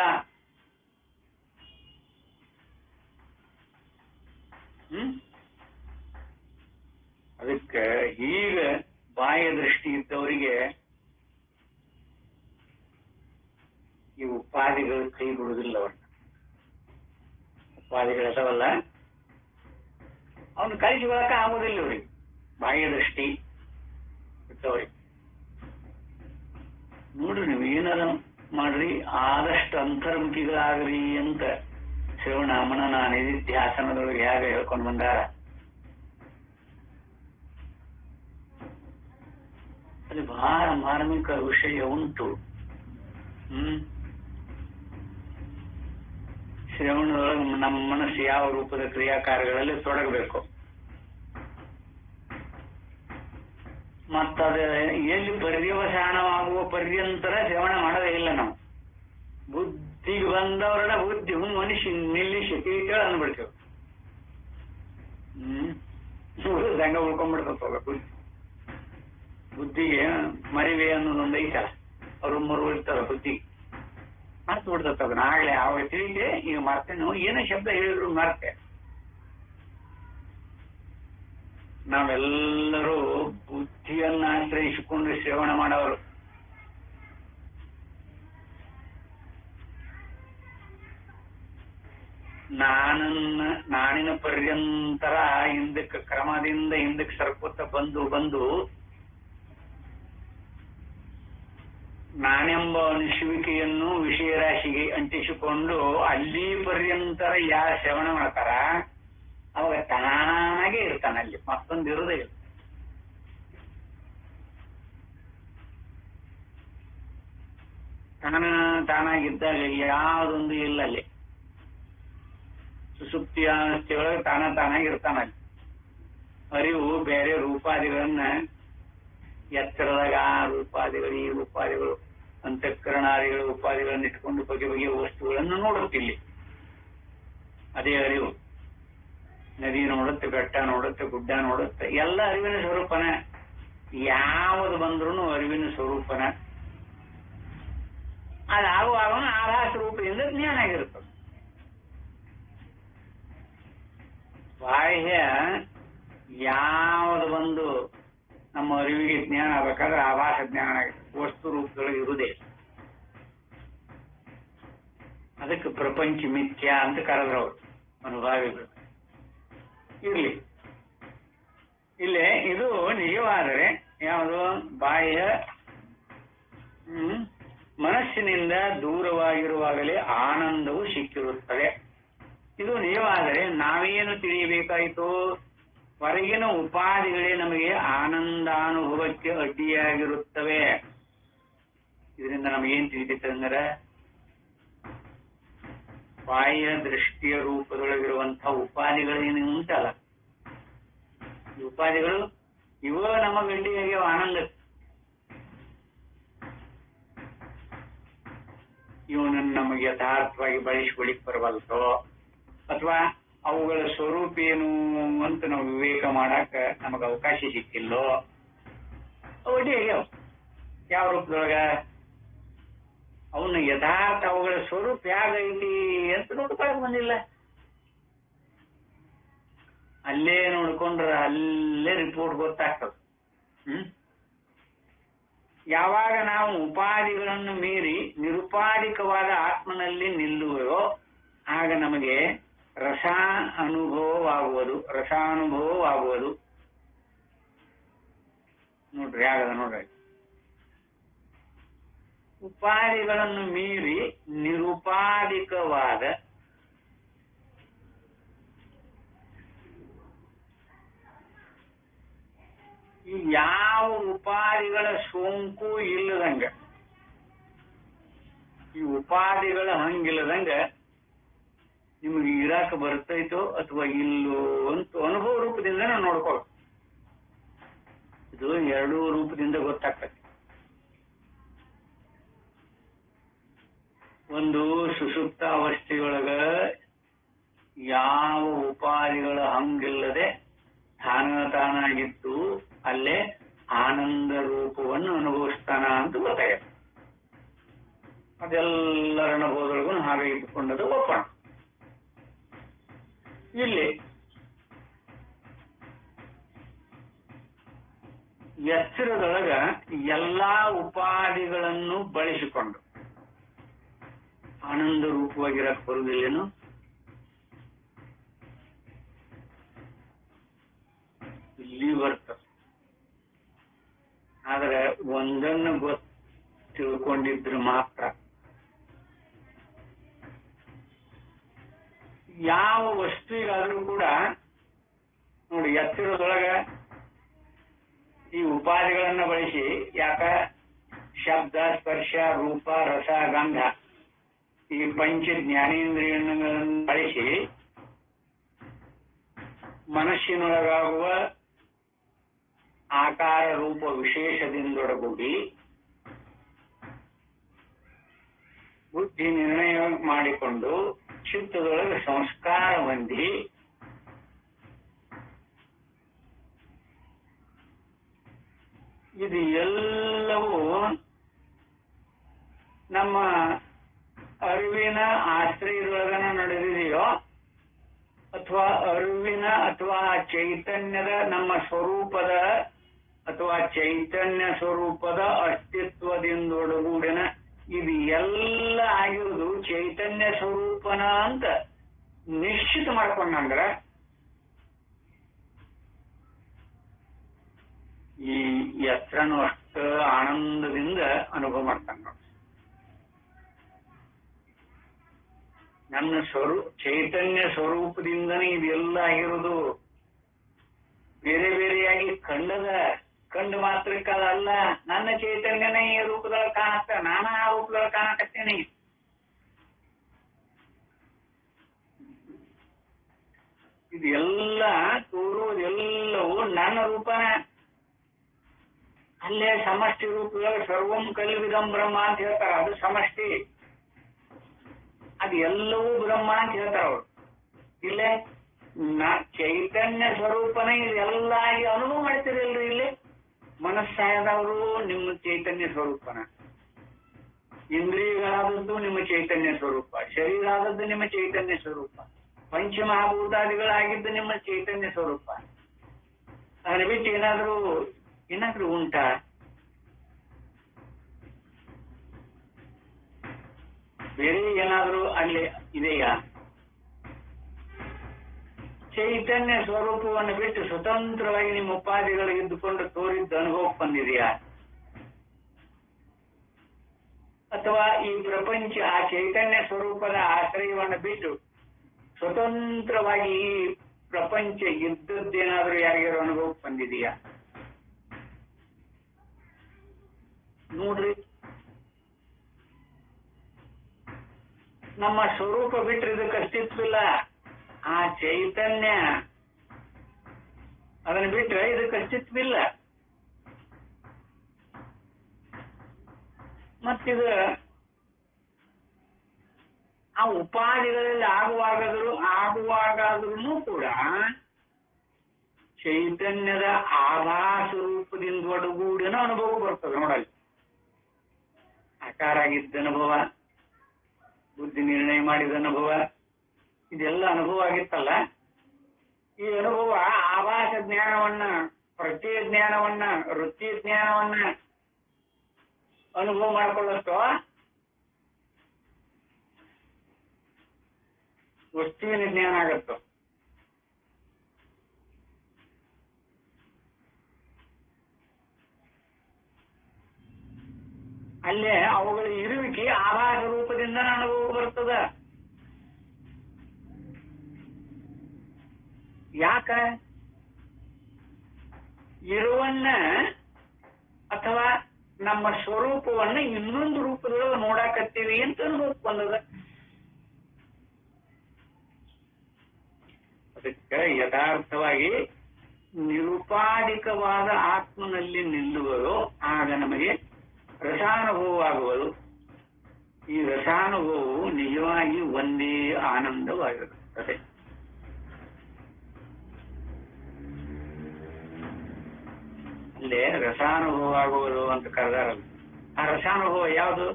ಅದಕ್ಕೆ ಈಗ ಬಾಹ್ಯ ದೃಷ್ಟಿ ಇದ್ದವರಿಗೆ ಈ ಉಪಾಧಿಗಳು ಕೈ ಬಿಡುವುದಿಲ್ಲ. ಅವ್ರನ್ನ ಉಪಾಧಿಗಳು ಅದಾವಲ್ಲ ಅವನು ಕಳಿಸಿಕೊಳ್ಳಕ ಆಗುದಿಲ್ಲ ಇವ್ರಿಗೆ. ಬಾಹ್ಯ ದೃಷ್ಟಿ ಇದ್ದವ್ರಿಗೆ ನೋಡ್ರಿ, ನೀವು ಏನಾರ ಮಾಡ್ರಿ, ಆದಷ್ಟು ಅಂತರ್ಮುಖಿಗಳಾಗ್ರಿ ಅಂತ ಶ್ರವಣ ಮನನ ನಿಧಿಧ್ಯಾಸನದೊಳಗೆ ಹೇಗೆ ಹೇಳ್ಕೊಂಡು ಬಂದಾರ. ಅಲ್ಲಿ ಬಹಳ ಮಾರ್ಮಿಕ ವಿಷಯ ಉಂಟು. ಶ್ರವಣದೊಳಗೆ ನಮ್ಮ ಮನಸ್ಸು ಯಾವ ರೂಪದ ಕ್ರಿಯಾಕಾರಗಳಲ್ಲಿ ತೊಡಗಬೇಕು. ಮತ್ತದ ಎಲ್ಲಿ ಪರ್ಯವಸಾನವಾಗುವ ಪರ್ಯಂತರ ಶ್ರವಣ ಮಾಡೋದೇ ಇಲ್ಲ ನಾವು. ಬುದ್ಧಿಗೆ ಬಂದವರನ್ನ ಬುದ್ಧಿ ಮನುಷ್ಯ ನಿಲ್ಲಿಸಿ ಕೇಳ ಅಂದ್ಬಿಡ್ತೇವೆ. ದಂಗ ಉಳ್ಕೊಂಡ್ಬಿಡ್ತವ ಬುದ್ಧಿಗೆ ಮರಿವೆ ಅನ್ನೋದೊಂದು ಐತಲ್ಲ, ಅವ್ರು ಮರು ಇರ್ತಾರ ಬುದ್ಧಿ ಮರ್ತು ಬಿಡ್ತದ. ಆಗ್ಲೇ ಅವಾಗ ತಿಳಿದೆ ಈಗ ಮರ್ತೇನೆ, ಏನೋ ಶಬ್ದ ಹೇಳಿದ್ರು ಮರ್ತೆ. ನಾವೆಲ್ಲರೂ ಬುದ್ಧಿಯನ್ನ ಆಶ್ರಯಿಸಿಕೊಂಡು ಶ್ರವಣ ಮಾಡೋರು. ನಾನಿನ ಪರ್ಯಂತರ ಹಿಂದಕ್ಕೆ ಕ್ರಮದಿಂದ ಹಿಂದಕ್ಕೆ ಸರ್ಕೋತ ಬಂದು ನಾನೆಂಬ ಅನಿಸುವಿಕೆಯನ್ನು ವಿಷಯ ರಾಶಿಗೆ ಅಂಟಿಸಿಕೊಂಡು ಅಲ್ಲಿ ಪರ್ಯಂತರ ಯಾರ ಶ್ರವಣ ಮಾಡ್ತಾರ ಅವಾಗ ತಾನಾಗೆ ಇರ್ತಾನ, ಅಲ್ಲಿ ಮತ್ತೊಂದು ಇರೋದೇ ಇಲ್ಲ. ತಾನಾಗಿದ್ದಾಗ ಯಾವುದೊಂದು ಇಲ್ಲ ಅಲ್ಲಿ. ಸುಸುಪ್ತಿ ಅವಸ್ಥೆಯೊಳಗೆ ತಾನಾಗಿರ್ತಾನ. ಅರಿವು ಬೇರೆ ರೂಪಾದಿಗಳನ್ನ ಎತ್ತರದಾಗ ಆ ರೂಪಾದಿಗಳು ಈ ರೂಪಾದಿಗಳು ಅಂತಃಕರಣಾದಿಗಳ ಉಪಾದಿಗಳನ್ನ ಇಟ್ಕೊಂಡು ಬಗೆ ಬಗೆಯ ವಸ್ತುಗಳನ್ನು ನೋಡುತ್ತಿಲ್ಲಿ. ಅದೇ ಅರಿವು ನದಿ ನೋಡುತ್ತೆ, ಬೆಟ್ಟ ನೋಡುತ್ತೆ, ಗುಡ್ಡ ನೋಡುತ್ತೆ, ಎಲ್ಲ ಅರಿವಿನ ಸ್ವರೂಪನ. ಯಾವುದು ಬಂದ್ರೂ ಅರಿವಿನ ಸ್ವರೂಪನ. ಅದಾಗುವಾಗ ಆಭಾಸ ರೂಪದಿಂದ ಜ್ಞಾನ ಆಗಿರ್ತದೆ. ಬಾಹ್ಯ ಯಾವುದು ಬಂದು ನಮ್ಮ ಅರಿವಿಗೆ ಜ್ಞಾನ ಆಗ್ಬೇಕಾದ್ರೆ ಆಭಾಸ ಜ್ಞಾನ ವಸ್ತು ರೂಪದೊಳಗೆ ಇರುವುದೇ. ಅದಕ್ಕೆ ಪ್ರಪಂಚ ಮಿಥ್ಯ ಅಂತ ಕರೆದ್ರವರು ಅನುಭಾವಿಗಳು. ಇರ್ಲಿ, ಇಲ್ಲೇ ಇದು ನಿಜವಾದರೆ ಯಾವುದು ಬಾಹ್ಯ ಮನಸ್ಸಿನಿಂದ ದೂರವಾಗಿರುವಾಗಲೇ ಆನಂದವು ಸಿಕ್ಕಿರುತ್ತದೆ. ಇದು ನಿಜವಾದರೆ ನಾವೇನು ತಿಳಿಯಬೇಕಾಯಿತು? ಹೊರಗಿನ ಉಪಾಧಿಗಳೇ ನಮಗೆ ಆನಂದಾನುಭವಕ್ಕೆ ಅಡ್ಡಿಯಾಗಿರುತ್ತವೆ. ಇದರಿಂದ ನಮಗೇನ್ ತಿಳಿತೈತೆ ಅಂದ್ರೆ ಬಾಹ್ಯ ದೃಷ್ಟಿಯ ರೂಪದೊಳಗಿರುವಂತಹ ಉಪಾಧಿಗಳೇನು ಉಂಟಲ್ಲ, ಈ ಉಪಾಧಿಗಳು ಇವ ನಮ್ಮ ಗಂಡಿಗೆ ಆನಂದ. ಇವನನ್ನು ನಮಗೆ ಯಥಾರ್ಥವಾಗಿ ಬಳಸಿಕೊಳ್ಳಿಕ್ ಬರಬಲ್ತೋ, ಅಥವಾ ಅವುಗಳ ಸ್ವರೂಪ ಏನು ಅಂತ ನಾವು ವಿವೇಕ ಮಾಡಾಕ ನಮಗ ಅವಕಾಶ ಸಿಕ್ಕಿಲ್ಲೋ, ಅವಡ್ಡಿ ಆಗ್ಯಾವ. ಯಾವ ರೂಪದೊಳಗ ಅವನ್ನ ಯಥಾರ್ಥ ಅವುಗಳ ಸ್ವರೂಪ ಯಾಗೈತಿ ಅಂತ ನೋಡ್ಕೊಳಕ್ ಬಂದಿಲ್ಲ. ಅಲ್ಲೇ ನೋಡ್ಕೊಂಡ್ರ ಅಲ್ಲೇ ರಿಪೋರ್ಟ್ ಗೊತ್ತಾಗ್ತದೆ. ಯಾವಾಗ ನಾವು ಉಪಾಧಿಗಳನ್ನು ಮೀರಿ ನಿರುಪಾಧಿಕವಾದ ಆತ್ಮನಲ್ಲಿ ನಿಲ್ಲುವೆವೋ ಆಗ ನಮಗೆ ರಸಾನುಭವವಾಗುವುದು. ನೋಡ್ರಿ, ಆಗದ ನೋಡ್ರಿ. ಉಪಾಧಿಗಳನ್ನು ಮೀರಿ ನಿರುಪಾಧಿಕವಾದ ಈ ಯಾವ ಉಪಾಧಿಗಳ ಸೋಂಕು ಇಲ್ಲದಂಗ, ಈ ಉಪಾಧಿಗಳ ಹಂಗಿಲ್ಲದಂಗ ನಿಮಗೆ ಇರಾಕ ಬರ್ತೈತೋ ಅಥವಾ ಇಲ್ಲೋ ಅಂತ ಅನುಭವ ರೂಪದಿಂದ ನಾವು ನೋಡ್ಕೊಳ್ಳ. ಇದು ಎರಡೂ ರೂಪದಿಂದ ಗೊತ್ತಾಗ್ತದೆ. ಒಂದು ಸುಷುಪ್ತ ಅವಸ್ಥೆಯೊಳಗ ಯಾವ ಉಪಾಧಿಗಳ ಹಂಗಿಲ್ಲದೆ ತಾನಾಗಿದ್ದು ಅಲ್ಲೇ ಆನಂದ ರೂಪವನ್ನು ಅನುಭವಿಸ್ತಾನ ಅಂತ ಗೊತ್ತಾಗುತ್ತೆ. ಅದೆಲ್ಲರ ಅನುಭವದೊಳಗೂ ಹಾಗೆ ಇಟ್ಟುಕೊಂಡದ್ದು ಒಪ್ಪಣ. ಇಲ್ಲಿ ಎಚ್ಚರದೊಳಗ ಎಲ್ಲಾ ಉಪಾಧಿಗಳನ್ನು ಬಳಸಿಕೊಂಡು ಆನಂದ ರೂಪವಾಗಿರಕ್ ಬರುವುದಿಲ್ಲೇನು? ಇಲ್ಲಿ ಬರ್ತದೆ. ಆದ್ರೆ ಒಂದನ್ನು ತಿಳ್ಕೊಂಡಿದ್ರು ಮಾತ್ರ. ಯಾವ ವಸ್ತುವಿಗಾದ್ರೂ ಕೂಡ ನೋಡಿ, ಎಚ್ಚರದೊಳಗ ಈ ಉಪಾಧಿಗಳನ್ನ ಬಳಸಿ, ಯಾಕ ಶಬ್ದ, ಸ್ಪರ್ಶ, ರೂಪ, ರಸ, ಗಂಧ ಈ ಪಂಚ ಜ್ಞಾನೇಂದ್ರಿಯಗಳನ್ನು ಬಳಸಿ ಮನಸ್ಸಿನೊಳಗಾಗುವ ಆಕಾರ ರೂಪ ವಿಶೇಷದಿಂದೊಡಗೂಡಿ ಬುದ್ಧಿ ನಿರ್ಣಯ ಮಾಡಿಕೊಂಡು ಚಿತ್ತದೊಳಗೆ ಸಂಸ್ಕಾರ ಹೊಂದಿ ಇದು ಎಲ್ಲವೂ ನಮ್ಮ ಅರಿವಿನ ಆಶ್ರಯದೊಳಗನ ನಡೆದಿದೆಯೋ ಅಥವಾ ಅರಿವಿನ ಅಥವಾ ಚೈತನ್ಯದ ನಮ್ಮ ಸ್ವರೂಪದ ಅಥವಾ ಚೈತನ್ಯ ಸ್ವರೂಪದ ಅಸ್ತಿತ್ವದಿಂದೊಡಗೂಡಿನ ಇದು ಎಲ್ಲ ಆಗಿರುವುದು ಚೈತನ್ಯ ಸ್ವರೂಪನ ಅಂತ ನಿಶ್ಚಿತ ಮಾಡ್ಕೊಂಡ್ರ ಈ ಎತ್ತರನು ಅಷ್ಟ ಆನಂದದಿಂದ ಅನುಭವ ಮಾಡ್ತಾನ ನೋಡಿ. ನನ್ನ ಚೈತನ್ಯ ಸ್ವರೂಪದಿಂದನೇ ಇದೆಲ್ಲ ಆಗಿರೋದು. ಬೇರೆ ಬೇರೆಯಾಗಿ ಕಂಡು ಮಾತ್ರಕ್ಕಲ್ಲ, ನನ್ನ ಚೈತನ್ಯನೇ ಈ ರೂಪದೊಳಗೆ ಕಾಣತ್ತ, ನಾನಾ ರೂಪದೊಳಗೆ ಕಾಣಕತ್ತೇನೆ. ಇದು ಎಲ್ಲ ತೋರುವುದೆಲ್ಲವೂ ನನ್ನ ರೂಪನ. ಅಲ್ಲೇ ಸಮಷ್ಟಿ ರೂಪದೊಳಗೆ ಸರ್ವಂ ಕಲ್ವಿದಂ ಬ್ರಹ್ಮ ಅಂತ ಹೇಳ್ತಾರ, ಅದು ಸಮಷ್ಟಿ. ಅದು ಎಲ್ಲವೂ ಬ್ರಹ್ಮ ಅಂತ ಹೇಳ್ತಾರ ಅವರು. ಇಲ್ಲೇ ಚೈತನ್ಯ ಸ್ವರೂಪನೇ ಇದೆಲ್ಲ ಆಗಿ ಅನುಭವ ಮಾಡ್ತೀರಲ್ರಿ. ಇಲ್ಲಿ ಮನಸ್ಸಾಯದವರು ನಿಮ್ಮ ಚೈತನ್ಯ ಸ್ವರೂಪನ, ಇಂದ್ರಿಯಗಳಾದದ್ದು ನಿಮ್ಮ ಚೈತನ್ಯ ಸ್ವರೂಪ, ಶರೀರ ಆದದ್ದು ನಿಮ್ಮ ಚೈತನ್ಯ ಸ್ವರೂಪ, ಪಂಚಮಹಾಭೂತಾದಿಗಳಾಗಿದ್ದು ನಿಮ್ಮ ಚೈತನ್ಯ ಸ್ವರೂಪ. ಅದನ್ನ ಬಿಟ್ಟು ಏನಾದ್ರೂ ಉಂಟಾ? ಬೇರೆ ಏನಾದ್ರೂ ಅಲ್ಲಿ ಇದೆಯಾ? ಚೈತನ್ಯ ಸ್ವರೂಪವನ್ನು ಬಿಟ್ಟು ಸ್ವತಂತ್ರವಾಗಿ ನಿಮ್ಮ ಉಪಾಧಿಗಳು ಇದ್ದುಕೊಂಡು ತೋರಿದ್ದ ಅನುಭವಕ್ಕೆ ಬಂದಿದೆಯಾ? ಅಥವಾ ಈ ಪ್ರಪಂಚ ಆ ಚೈತನ್ಯ ಸ್ವರೂಪದ ಆಶ್ರಯವನ್ನು ಬಿಟ್ಟು ಸ್ವತಂತ್ರವಾಗಿ ಈ ಪ್ರಪಂಚ ಇದ್ದದ್ದೇನಾದ್ರೂ ಯಾರಿಗಾರು ಅನುಭವಕ್ಕೆ ಬಂದಿದೆಯಾ? ನೋಡ್ರಿ, ನಮ್ಮ ಸ್ವರೂಪ ಬಿಟ್ರೆ ಇದಕ್ಕೆ ಅಸ್ತಿತ್ವಿಲ್ಲ. ಆ ಚೈತನ್ಯ ಅದನ್ನ ಬಿಟ್ರೆ ಇದಕ್ಕೆ ಅಸ್ತಿತ್ವಿಲ್ಲ. ಮತ್ತಿದು ಆ ಉಪಾಧಿಗಳಲ್ಲಿ ಆಗುವಾಗಾದ್ರೂ ಕೂಡ ಚೈತನ್ಯದ ಆಭಾಸ ರೂಪದಿಂದ ಒಡಗೂಡಿನ ಅನುಭವ ಬರ್ತದೆ ನೋಡಲ್ಲಿ. ಆಕಾರ ಆಗಿದ್ದ ಅನುಭವ, ಬುದ್ಧಿ ನಿರ್ಣಯ ಮಾಡಿದ ಅನುಭವ, ಇದೆಲ್ಲ ಅನುಭವ ಆಗಿತ್ತಲ್ಲ. ಈ ಅನುಭವ ಆಭಾಸ ಜ್ಞಾನವನ್ನ, ಪ್ರತ್ಯಯ ಜ್ಞಾನವನ್ನ, ವೃತ್ತಿ ಜ್ಞಾನವನ್ನ ಅನುಭವ ಮಾಡ್ಕೊಳ್ಳುತ್ತೋ ವಸ್ತುವಿನ ಜ್ಞಾನ ಆಗತ್ತೋ? ಅಲ್ಲೇ ಅವುಗಳ ಇರುವಿಕೆ ಆಭಾಸ ರೂಪದಿಂದ ಅನುಭವ ಬರ್ತದ. ಯಾಕ? ಇರುವನ್ನ ಅಥವಾ ನಮ್ಮ ಸ್ವರೂಪವನ್ನ ಇನ್ನೊಂದು ರೂಪದೊಳಗೆ ನೋಡಾಕತ್ತೀವಿ ಅಂತ ಅನುಭವಕ್ಕೆ ಬಂದದ. ಅದಕ್ಕೆ ಯಥಾರ್ಥವಾಗಿ ನಿರುಪಾಧಿಕವಾದ ಆತ್ಮನಲ್ಲಿ ನಿಲ್ಲುವುದು, ಆಗ ನಮಗೆ ರಸಾನುಭವವಾಗುವುದು. ಈ ರಸಾನುಭವವು ನಿಜವಾಗಿ ಒಂದೇ ಆನಂದವಾಗಿರುತ್ತದೆ. ಅಲ್ಲೇ ರಸಾನುಭವ ಆಗುವುದು ಅಂತ ಕರೆದಾರಲ್ಲ, ಆ ರಸಾನುಭವ ಯಾವುದು?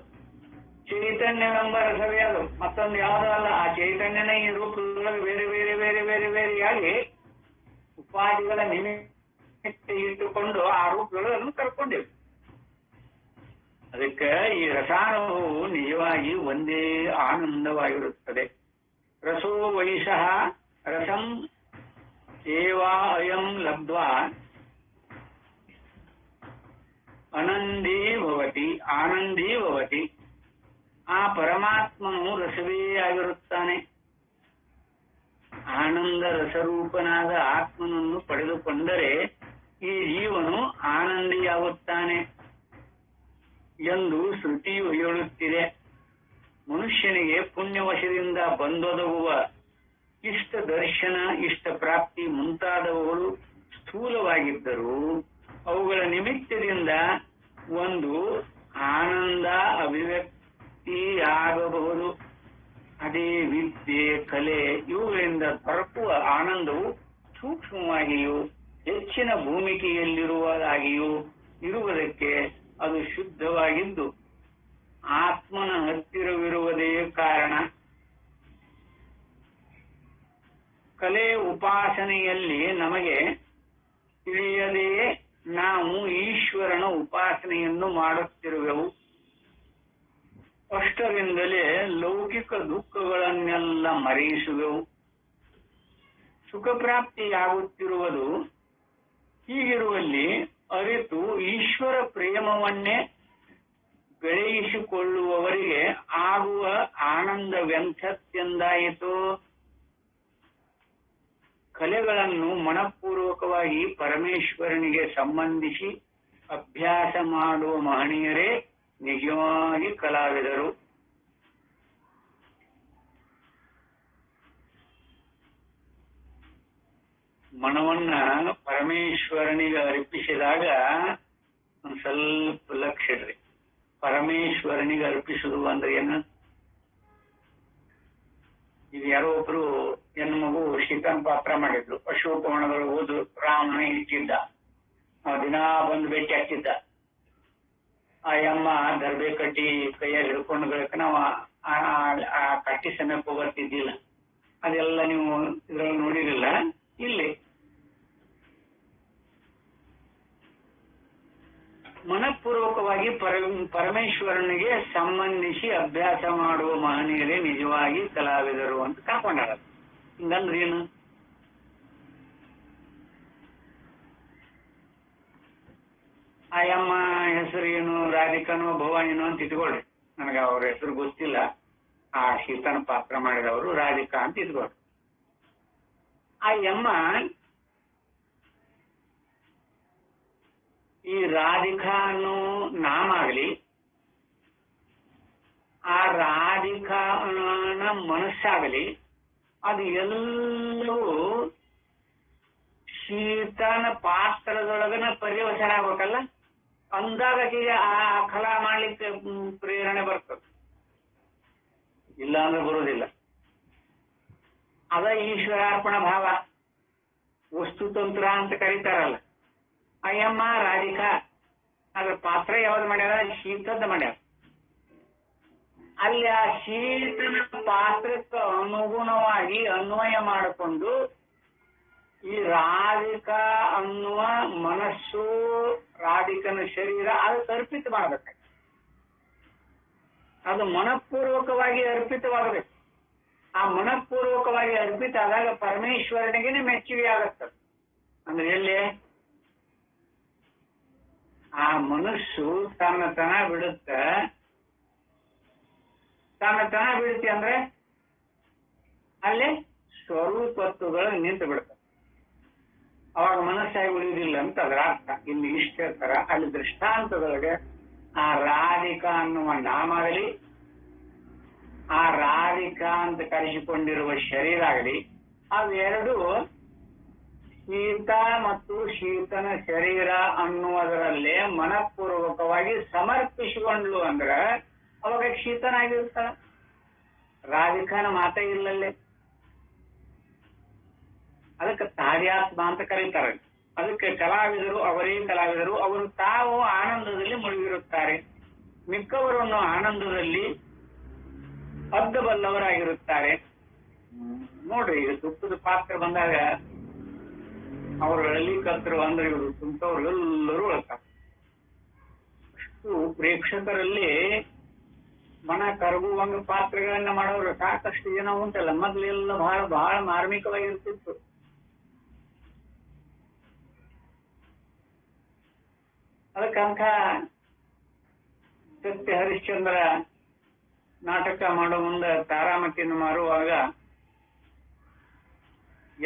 ಚೈತನ್ಯವೆಂಬ ರಸವೇ ಅದು, ಮತ್ತೊಂದು ಯಾವುದೂ ಅಲ್ಲ. ಆ ಚೈತನ್ಯನ ಈ ರೂಪದೊಳಗೆ ಬೇರೆ ಬೇರೆ ಬೇರೆ ಬೇರೆ ಬೇರೆಯಾಗಿ ಉಪಾಧಿಗಳ ನಿಮಿತ್ತ ಇಟ್ಟುಕೊಂಡು ಆ ರೂಪಗಳನ್ನು ಕರ್ಕೊಂಡಿವೆ. ಅದಕ್ಕೆ ಈ ರಸಾನುಭವವು ನಿಜವಾಗಿ ಒಂದೇ ಆನಂದವಾಗಿರುತ್ತದೆ. ರಸೋ ವೈಷಃ ರಸಂ ಏವಾ ಅಯಂ ಲಬ್ಧ್ವಾ ಆನಂದೀ ಭವತಿ. ಆ ಪರಮಾತ್ಮನು ರಸವೇ ಆಗಿರುತ್ತಾನೆ. ಆನಂದ ರಸರೂಪನಾದ ಆತ್ಮನನ್ನು ಪಡೆದುಕೊಂಡರೆ ಈ ಜೀವನು ಆನಂದಿಯಾಗುತ್ತಾನೆ ಎಂದು ಶ್ರುತಿಯು ಹೇಳುತ್ತಿದೆ. ಮನುಷ್ಯನಿಗೆ ಪುಣ್ಯವಶದಿಂದ ಬಂದೊದಗುವ ಇಷ್ಟ ದರ್ಶನ, ಇಷ್ಟ ಪ್ರಾಪ್ತಿ ಮುಂತಾದವುಗಳು ಸ್ಥೂಲವಾಗಿದ್ದರೂ ಅವುಗಳ ನಿಮಿತ್ತದಿಂದ ಒಂದು ಆನಂದ ಅಭಿವ್ಯಕ್ತಿಯಾಗಬಹುದು. ಅದೇ ವಿದ್ಯೆ, ಕಲೆ ಇವುಗಳಿಂದ ದೊರಕುವ ಆನಂದವು ಸೂಕ್ಷ್ಮವಾಗಿಯೂ ಹೆಚ್ಚಿನ ಭೂಮಿಕೆಯಲ್ಲಿರುವುದಾಗಿಯೂ ಇರುವುದಕ್ಕೆ ಅದು ಶುದ್ಧವಾಗಿದ್ದು ಆತ್ಮನ ಹತ್ತಿರವಿರುವುದೇ ಕಾರಣ. ಕಲೆ ಉಪಾಸನೆಯಲ್ಲಿ ನಮಗೆ ತಿಳಿಯದೆಯೇ ನಾವು ಈಶ್ವರನ ಉಪಾಸನೆಯನ್ನು ಮಾಡುತ್ತಿರುವೆವು. ಅಷ್ಟರಿಂದಲೇ ಲೌಕಿಕ ದುಃಖಗಳನ್ನೆಲ್ಲ ಮರೆಯಿಸುವೆವು. ಸುಖ ಪ್ರಾಪ್ತಿಯಾಗುತ್ತಿರುವುದು ಹೀಗಿರುವಲ್ಲಿ ಅರಿತು ಈಶ್ವರ ಪ್ರೇಮವನ್ನೇ ಬೆಳೆಯಿಸಿಕೊಳ್ಳುವವರಿಗೆ ಆಗುವ ಆನಂದವೆಂಥದ್ದೆಂದಾಯಿತು. ಕಲೆಗಳನ್ನು ಮನಪೂರ್ವಕವಾಗಿ ಪರಮೇಶ್ವರನಿಗೆ ಸಂಬಂಧಿಸಿ ಅಭ್ಯಾಸ ಮಾಡುವ ಮಹನೀಯರೇ ನಿಜವಾಗಿ ಕಲಾವಿದರು. ಮನವನ್ನ ಪರಮೇಶ್ವರನಿಗೆ ಅರ್ಪಿಸಿದಾಗ ಒಂದ್ ಸ್ವಲ್ಪ ಲಕ್ಷ್ಯ ಇಡ್ರಿ. ಪರಮೇಶ್ವರನಿಗೆ ಅರ್ಪಿಸುವುದು ಅಂದ್ರೆ ಏನು? ಈಗ ಯಾರೋ ಒಬ್ರು ಹೆಣ್ಣು ಮಗು ಸೀತನ ಪಾತ್ರ ಮಾಡಿದ್ರು. ಅಶೋಕವನಗಳು ಹೋದ್ರು, ರಾಮನ ಇಟ್ಟಿದ್ದ, ದಿನಾ ಬಂದು ಭೇಟಿ ಆಗ್ತಿದ್ದ. ಆ ಯಮ್ಮ ದರ್ಬೆ ಕಟ್ಟಿ ಕೈಯಾಗ ಹಿಡ್ಕೊಂಡು ಗಳಕ ನಾವು ಆ ಕಟ್ಟಿ ಸಮಯಕ್ಕೆ ಹೋಗ್ತಿದ್ದಿಲ್ಲ. ಅದೆಲ್ಲ ನೀವು ಇದ್ರಲ್ಲಿ ನೋಡಿರಲಿಲ್ಲ. ಇಲ್ಲಿ ಮನಪೂರ್ವಕವಾಗಿ ಪರಮೇಶ್ವರನಿಗೆ ಸಂಬಂಧಿಸಿ ಅಭ್ಯಾಸ ಮಾಡುವ ಮಹನೀಯರೇ ನಿಜವಾಗಿ ಕಲಾವಿದರು ಅಂತ ಕರ್ಕೊಂಡಾರ. ಹಿಂಗಂದ್ರೆ ಏನು? ಆಯಮ್ಮ ಹೆಸರು ಏನು, ರಾಧಿಕಾನೋ ಭವಾನಿನೋ ಅಂತ ಇಟ್ಕೊಳ್ರಿ. ನನಗೆ ಅವ್ರ ಹೆಸರು ಗೊತ್ತಿಲ್ಲ. ಆ ಸೀತನ ಪಾತ್ರ ಮಾಡಿದವರು ರಾಧಿಕಾ ಅಂತ ಇಟ್ಕೊಳ್ರಿ. ಆ ಯಮ್ಮ ಈ ರಾಧಿಕಾ ಅನ್ನೋ ನಾಮ ಆಗಲಿ, ಆ ರಾಧಿಕಾನ ಮನಸ್ಸಾಗಲಿ, ಅದು ಎಲ್ಲವೂ ಸೀತನ ಪಾತ್ರದೊಳಗನ ಪರ್ಯವಸನ ಆಗ್ಬೇಕಲ್ಲ. ಅಂದಾಗ ಆ ಕಲಾ ಮಾಡ್ಲಿಕ್ಕೆ ಪ್ರೇರಣೆ ಬರ್ತದೆ. ಇಲ್ಲ ಅಂದ್ರೆ ಬರುವುದಿಲ್ಲ. ಅದ ಈಶ್ವರಾರ್ಪಣ ಭಾವ, ವಸ್ತುತಂತ್ರ ಅಂತ ಕರೀತಾರಲ್ಲ. ಅಯ್ಯಮ್ಮ ರಾಧಿಕಾ ಅದ್ರ ಪಾತ್ರ ಯಾವ್ದು ಮಾಡ್ಯಾರ? ಶೀತದ ಮಾಡ್ಯಾರ. ಅಲ್ಲಿ ಆ ಶೀತನ ಪಾತ್ರಕ್ಕೆ ಅನುಗುಣವಾಗಿ ಅನ್ವಯ ಮಾಡಿಕೊಂಡು ಈ ರಾಧಿಕಾ ಅನ್ನುವ ಮನಸ್ಸು, ರಾಧಿಕನ ಶರೀರ ಅದಕ್ಕೆ ಅರ್ಪಿತ ಮಾಡಬೇಕು. ಅದು ಮನಪೂರ್ವಕವಾಗಿ ಅರ್ಪಿತವಾಗಬೇಕು. ಆ ಮನಪೂರ್ವಕವಾಗಿ ಅರ್ಪಿತ ಆದಾಗ ಪರಮೇಶ್ವರನಿಗೆ ಮೆಚ್ಚುಗೆ ಆಗತ್ತದ. ಅಂದ್ರೆ ಎಲ್ಲಿ ಆ ಮನಸ್ಸು ತನ್ನ ಬಿಡುತ್ತ. ತನ್ನ ಬಿಡುತ್ತೆ ಅಂದ್ರೆ ಅಲ್ಲಿ ಸ್ವರೂಪತ್ವಗಳು ನಿಂತು ಬಿಡುತ್ತೆ. ಅವಾಗ ಮನಸ್ಸಾಗಿ ಉಳಿಯುವುದಿಲ್ಲ ಅಂತ ಅದರ ಅರ್ಥ. ಇಲ್ಲಿ ಇಷ್ಟ ತರ ಅಲ್ಲಿ ದೃಷ್ಟಾಂತದೊಳಗೆ ಆ ರಾಧಿಕಾ ಅನ್ನುವ ನಾಮ ಆಗಲಿ, ಆ ರಾಧಿಕಾ ಅಂತ ಕರೆಸಿಕೊಂಡಿರುವ ಶರೀರ ಆಗಲಿ, ಅವೆರಡು ಶೀತ ಮತ್ತು ಶೀತನ ಶರೀರ ಅನ್ನುವುದರಲ್ಲೇ ಮನಪೂರ್ವಕವಾಗಿ ಸಮರ್ಪಿಸಿಕೊಂಡ್ಲು ಅಂದ್ರೆ ಅವಾಗ ಶೀತನಾಗಿರ್ತಾಳ. ರಾಧಿಕಾನ ಮಾತೇ ಇಲ್ಲಲ್ಲೇ. ಅದಕ್ಕೆ ತಾರ್ಯಾತ್ಮ ಅಂತ ಕರೀತಾರೆ. ಅದಕ್ಕೆ ಕಲಾವಿದರು ಅವರೇ ಕಲಾವಿದರು. ಅವರು ತಾವು ಆನಂದದಲ್ಲಿ ಮುಳುಗಿರುತ್ತಾರೆ, ಮಿಕ್ಕವರನ್ನು ಆನಂದದಲ್ಲಿ ಅದ್ದಬಲ್ಲವರಾಗಿರುತ್ತಾರೆ. ನೋಡ್ರಿ, ಈಗ ದುಃಖದ ಪಾತ್ರ ಬಂದಾಗ ಅವರು ಅಳಿಕತ್ತರು ಅಂದ್ರೆ ಇವರು ಕುಂತವ್ರು ಎಲ್ಲರೂ ಅಳ್ತಾರೆ. ಅಷ್ಟು ಪ್ರೇಕ್ಷಕರಲ್ಲಿ ಮನ ಕರಗುವಂಗ ಪಾತ್ರಗಳನ್ನ ಮಾಡೋರು ಸಾಕಷ್ಟು ಜನ ಉಂಟಲ್ಲ. ಮೊದ್ಲೆಲ್ಲ ಬಹಳ ಬಹಳ ಮಾರ್ಮಿಕವಾಗಿರ್ತಿತ್ತು. ಅದಕ್ಕಂಥ ಸತ್ಯ ಹರಿಶ್ಚಂದ್ರ ನಾಟಕ ಮಾಡೋ ಮುಂದೆ ತಾರಾಮತಿಯನ್ನು ಮಾರುವಾಗ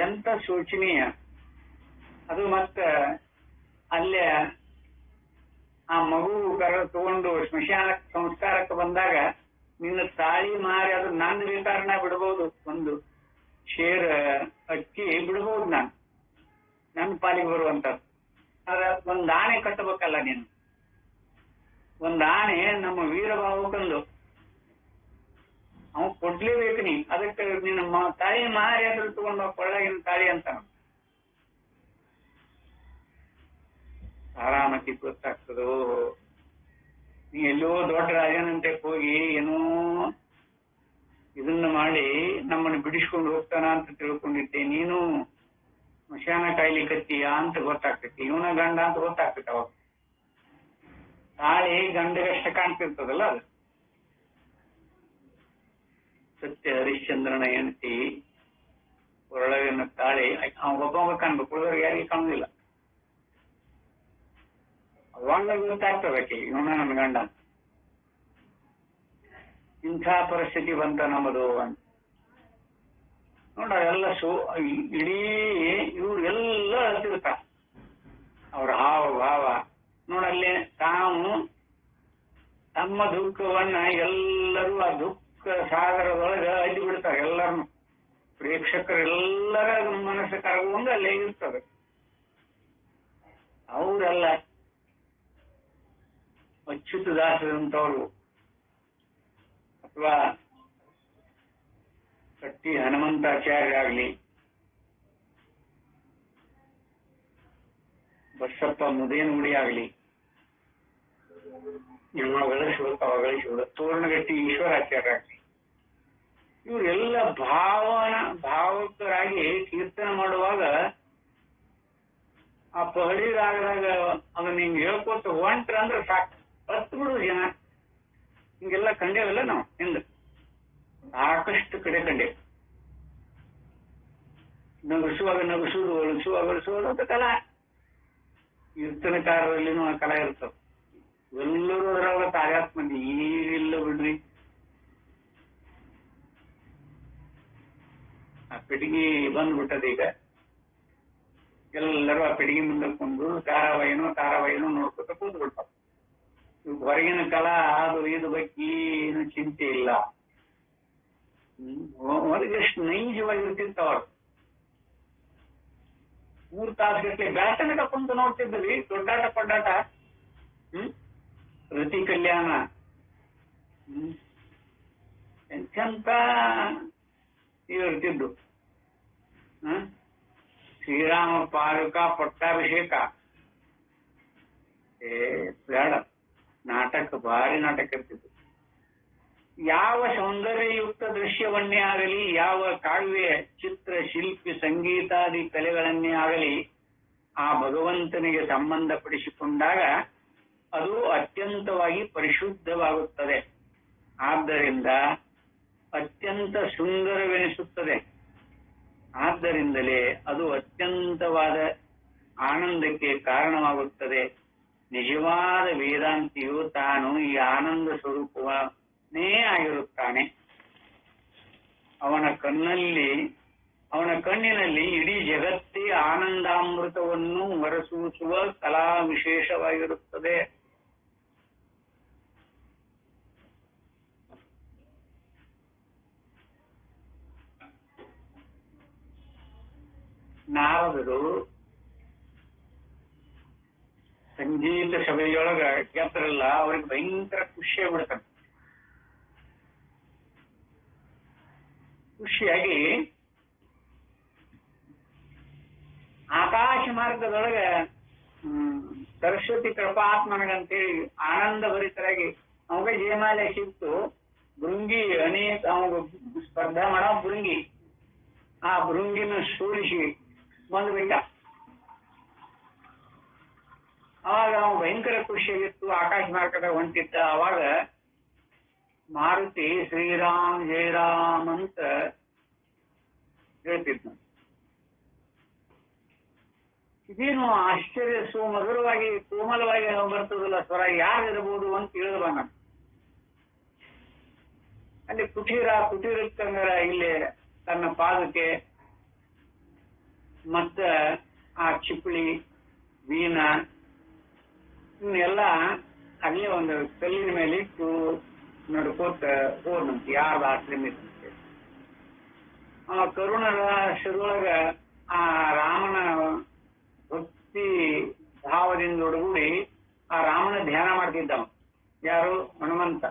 ಎಂತ ಶೋಚನೀಯ ಅದು. ಮತ್ತ ಅಲ್ಲೇ ಆ ಮಗು ತಗೊಂಡು ಸ್ಮಶಾನಕ್ಕೆ ಸಂಸ್ಕಾರಕ್ಕೆ ಬಂದಾಗ ನಿನ್ನ ತಾಳಿ ಮಾರಿ ಅದು ನಂದು ಬೇಕಾರಣ ಬಿಡ್ಬೋದು, ಒಂದು ಶೇರ್ ಅಕ್ಕಿ ಬಿಡ್ಬೋದು, ನನ್ನ ಪಾಲಿಗೆ ಬರುವಂತ. ಅದ್ರ ಒಂದ್ ಆಣೆ ಕಟ್ಟಬೇಕಲ್ಲ ನೀನು. ಒಂದ್ ಆಣೆ ನಮ್ಮ ವೀರಭಾವಕ್ಕಂದು ಅವ್ ಕೊಡ್ಲೇಬೇಕು ನೀ. ಅದಕ್ಕೆ ನಿನ್ನ ತಾಯಿ ಮಾರಿ ಅದ್ರ ತಗೊಂಡ ಕೊಳ್ಳಗಿನ ತಾಳಿ ಅಂತ ಆರಾಮತಿ ಗೊತ್ತಾಗ್ತದೋ. ನೀ ಎಲ್ಲೋ ದೊಡ್ಡ ರಾಜನಂತೆ ಹೋಗಿ ಏನೋ ಇದನ್ನ ಮಾಡಿ ನಮ್ಮನ್ನು ಬಿಡಿಸ್ಕೊಂಡು ಹೋಗ್ತಾನ ಅಂತ ತಿಳ್ಕೊಂಡಿದ್ದೆ. ನೀನು ಮಶಾನ ಕಾಯ್ಲಿಕತ್ತೀಯ ಅಂತ ಗೊತ್ತಾಗ್ತೈತಿ. ಇವನ ಗಂಡ ಅಂತ ಗೊತ್ತಾಗ್ತೈತಿ. ಅವಾಗ ತಾಳಿ ಗಂಡಗಷ್ಟ ಕಾಣ್ತಿರ್ತದಲ್ಲ ಅದು. ಸತ್ಯ ಹರಿಶ್ಚಂದ್ರನ ಹೆಂಡತಿ ಒಳಗಿನ ತಾಳಿ ಒಬ್ಬ ಕಾಣ್ಬೇಕು, ಉಳಿದವ್ರಿಗೆ ಯಾರಿಗೆ ಕಾಣುದಿಲ್ಲ. ಅವಾಗ ಗೊತ್ತಾಗ್ತದಕ್ಕೆ ಇವನ ನನ್ನ ಗಂಡ. ಇಂಥ ಪರಿಸ್ಥಿತಿ ಬಂತ ನಮ್ಮದು ಅಂತ ನೋಡ. ಎಲ್ಲ ಇಡೀ ಇವ್ರೆಲ್ಲ ಅಳ್ತಿರ್ತಾರ. ಅವ್ರ ಹಾವ ಭಾವ ನೋಡಲ್ಲಿ ತಾವು ತಮ್ಮ ದುಃಖವನ್ನ ಎಲ್ಲರೂ ಆ ದುಃಖ ಸಾಗರದೊಳಗೆ ಅಡ್ಡಿ ಬಿಡ್ತಾರೆ. ಎಲ್ಲರನ್ನು ಪ್ರೇಕ್ಷಕರೆಲ್ಲರ ಮನಸ್ಸು ಕರಗುವಂಗ ಅಲ್ಲೇ ಇರ್ತದೆ. ಅವರೆಲ್ಲ ಅಚ್ಯುತ ದಾಸರಂತವ್ರು ಅಥವಾ ಕಟ್ಟಿ ಹನುಮಂತಾಚಾರ್ಯ ಆಗ್ಲಿ, ಬಸಪ್ಪ ಮುದೇನಗುಡಿ ಆಗ್ಲಿ, ನಿಮ್ಮ ಗಳಿಸುವ ತೋರಣಗಟ್ಟಿ ಈಶ್ವರಾಚಾರ್ಯ ಆಗ್ಲಿ, ಇವರೆಲ್ಲ ಭಾವಕರಾಗಿ ಕೀರ್ತನೆ ಮಾಡುವಾಗ ಆ ಪಹಡಿ ರಾಗದಾಗ ಅದನ್ನ ಹಿಂಗ್ ಹೇಳ್ಕೊತ ಹೊಂಟ್ರ ಅಂದ್ರೆ ಸಾಕು, ಹತ್ತು ಬಿಡು ಜನ. ಹಿಂಗೆಲ್ಲ ಕಂಡೇವಲ್ಲ ನಾವು ಹಿಂದ ಸಾಕಷ್ಟು ಕಡೆ ಕಂಡೇವೆ. ನಗಿಸುವಾಗ ನಗಿಸುವುದು, ಒಳಸುವಾಗ ಒಳಿಸುವುದು ಅಂತ ಕಲಾ. ಕೀರ್ತನಕಾರರಲ್ಲಿನೂ ಆ ಕಲಾ ಇರ್ತದೆ. ಎಲ್ಲರೂ ಅದರೊಳಗ ತಾರ್ಯಾತ್ ಮಂದಿ ಈಗಿಲ್ಲ ಬಿಡ್ರಿ. ಆ ಪೆಟ್ಟಿಗೆ ಬಂದ್ಬಿಟ್ಟದ ಈಗ. ಎಲ್ಲರೂ ಆ ಪೆಟ್ಟಿಗೆ ಮುಂದಕ್ಕೊಂಡು ಧಾರಾವಾಹಿನೋ ನೋಡ್ಕೊತ ಕೂತ್ ಬಿಡ್ತಾವ. ಹೊರಗಿನ ಕಲಾ ಅದು ಇದು ಬಗ್ಗೆ ಏನು ಚಿಂತೆ ಇಲ್ಲ. ಹೊರಗೆ ಎಷ್ಟು ನೈಜವಾಗಿರ್ತಿರ್ತಾವ. 3 ತಾಸುಗಟ್ಟಲೆ ಬೆಳತನಕ ಕುಂತು ನೋಡ್ತಿದ್ವಿ. ದೊಡ್ಡಾಟ ಪಡ್ಡಾಟ, ರತಿ ಕಲ್ಯಾಣ, ಎಂತೆಂತ ಇರ್ತಿದ್ದು. ಶ್ರೀರಾಮ ಪಾದುಕ ಪಟ್ಟಾಭಿಷೇಕ, ಬೇಡ ನಾಟಕ, ಭಾರಿ ನಾಟಕ ಇರ್ತಿತ್ತು. ಯಾವ ಸೌಂದರ್ಯಯುಕ್ತ ದೃಶ್ಯವನ್ನೇ ಆಗಲಿ, ಯಾವ ಕಾವ್ಯ ಚಿತ್ರ ಶಿಲ್ಪಿ ಸಂಗೀತಾದಿ ಕಲೆಗಳನ್ನೇ ಆಗಲಿ, ಆ ಭಗವಂತನಿಗೆ ಸಂಬಂಧಪಡಿಸಿಕೊಂಡಾಗ ಅದು ಅತ್ಯಂತವಾಗಿ ಪರಿಶುದ್ಧವಾಗುತ್ತದೆ. ಆದ್ದರಿಂದ ಅತ್ಯಂತ ಸುಂದರವೆನಿಸುತ್ತದೆ. ಆದ್ದರಿಂದಲೇ ಅದು ಅತ್ಯಂತವಾದ ಆನಂದಕ್ಕೆ ಕಾರಣವಾಗುತ್ತದೆ. ನಿಜವಾದ ವೇದಾಂತಿಯು ತಾನು ಈ ಆನಂದ ಸ್ವರೂಪವನ್ನೇ ಆಗಿರುತ್ತಾನೆ. ಅವನ ಕಣ್ಣಿನಲ್ಲಿ ಇಡೀ ಜಗತ್ತೇ ಆನಂದಾಮೃತವನ್ನು ಹೊರಸೂಸುವ ಕಲಾ ವಿಶೇಷವಾಗಿರುತ್ತದೆ. ನಾರದರು ಸಂಗೀತ ಸಭೆಯೊಳಗ ಗೆದ್ರಲ್ಲ, ಅವ್ರಿಗೆ ಭಯಂಕರ ಖುಷಿಯಾಗ್ಬಿಡ್ತಾರೆ. ಖುಷಿಯಾಗಿ ಆಕಾಶ ಮಾರ್ಗದೊಳಗ ಸರಸ್ವತಿ ಕೃಪಾತ್ಮನಗಂತೇಳಿ ಆನಂದ ಭರಿತರಾಗಿ ಅವಾಗ ಜಯಮಾಲೆ ಸಿಕ್ತು. ಭೃಂಗಿ ಅನೇಕ ಅವಾಗ ಸ್ಪರ್ಧಾ ಮಾಡೋ ಭೃಂಗಿ, ಆ ಭೃಂಗಿನ ಸೋಲಿಸಿ ಬಂದ್ಬಿಟ್ಟ. ಅವಾಗ ಅವ ಭಯಂಕರ ಖುಷಿಯಾಗಿತ್ತು. ಆಕಾಶ ಮಾರ್ಗದಾಗ ಹೊಂಟಿದ್ದ. ಅವಾಗ ಮಾರುತಿ ಶ್ರೀರಾಮ್ ಜಯರಾಮ್ ಅಂತ ಹೇಳ್ತಿದ್ನ. ಇದೇನು ಆಶ್ಚರ್ಯ, ಸುಮಧುರವಾಗಿ ಕೋಮಲವಾಗಿ ಬರ್ತದಲ್ಲ ಸ್ವರ, ಯಾರಿರಬಹುದು ಅಂತ ಹೇಳಿದ್ವ ನಾನು. ಅಲ್ಲಿ ಕುಟೀರಕ್ಕಂಗರ ಇಲ್ಲಿ ತನ್ನ ಪಾದಕ್ಕೆ ಮತ್ತ ಆ ಚಿಪ್ಪಳಿ ವೀಣ ಇವನ್ನೆಲ್ಲ ಅಲ್ಲೇ ಒಂದು ಕಲ್ಲಿನ ಮೇಲೆ ಇಟ್ಟು ನಡ್ಕೋತ ಹೋದಂತೆ. ಯಾರ್ದು ಆಶ್ರಮ ಇರ್ತಂತೆ. ಆ ಕರುಣರ ಶರೊಳಗ ಆ ರಾಮನ ಭಕ್ತಿ ಭಾವದಿಂದೊಡಗೂಡಿ ಆ ರಾಮನ ಧ್ಯಾನ ಮಾಡ್ತಿದ್ದವ. ಯಾರು? ಹನುಮಂತ.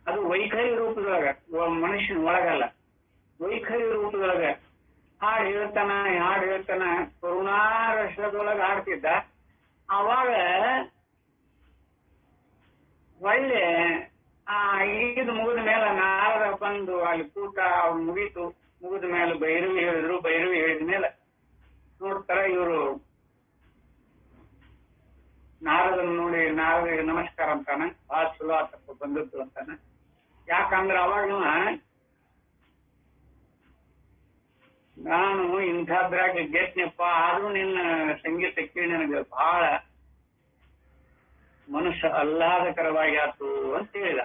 ಅದು ವೈಖರಿ ರೂಪದೊಳಗ, ಮನುಷ್ಯನ ಒಳಗಲ್ಲ, ವೈಖರಿ ರೂಪದೊಳಗ ಹಾಡು ಹೇಳ್ತಾನ ಕರುಣಾರಸದೊಳಗ ಹಾಡ್ತಿದ್ದ. ಅವಾಗ ಒಳ್ಳೆ ಇದು ಮುಗಿದ ಮೇಲೆ ನಾರದ ಬಂದು ಅಲ್ಲಿ ಕೂಟ ಮುಗೀತು. ಮುಗಿದ ಮೇಲೆ ಭೈರವಿ ಹೇಳಿದ್ರು. ಭೈರವಿ ಹೇಳಿದ ಮೇಲೆ ನೋಡ್ತಾರ ಇವರು ನಾರದನ್ ನೋಡಿ ನಾರದಿಗೆ ನಮಸ್ಕಾರ ಅಂತಾನ. ಬಹಳ ಚಲೋ ಆತಪ್ಪ ಬಂದದ್ದು ಅಂತಾನ. ಯಾಕಂದ್ರ ಅವಾಗ ನಾನು ಇಂಥದ್ರಾಗ ಗೆದ್ನಪ್ಪ, ಆದ್ರೂ ನಿನ್ನ ಸಂಗೀತ ಕೇಳಿ ನನಗೆ ಬಹಳ ಮನುಷ್ಯ ಆಹ್ಲಾದಕರವಾಗಿ ಆತು ಅಂತ ಹೇಳಿದ.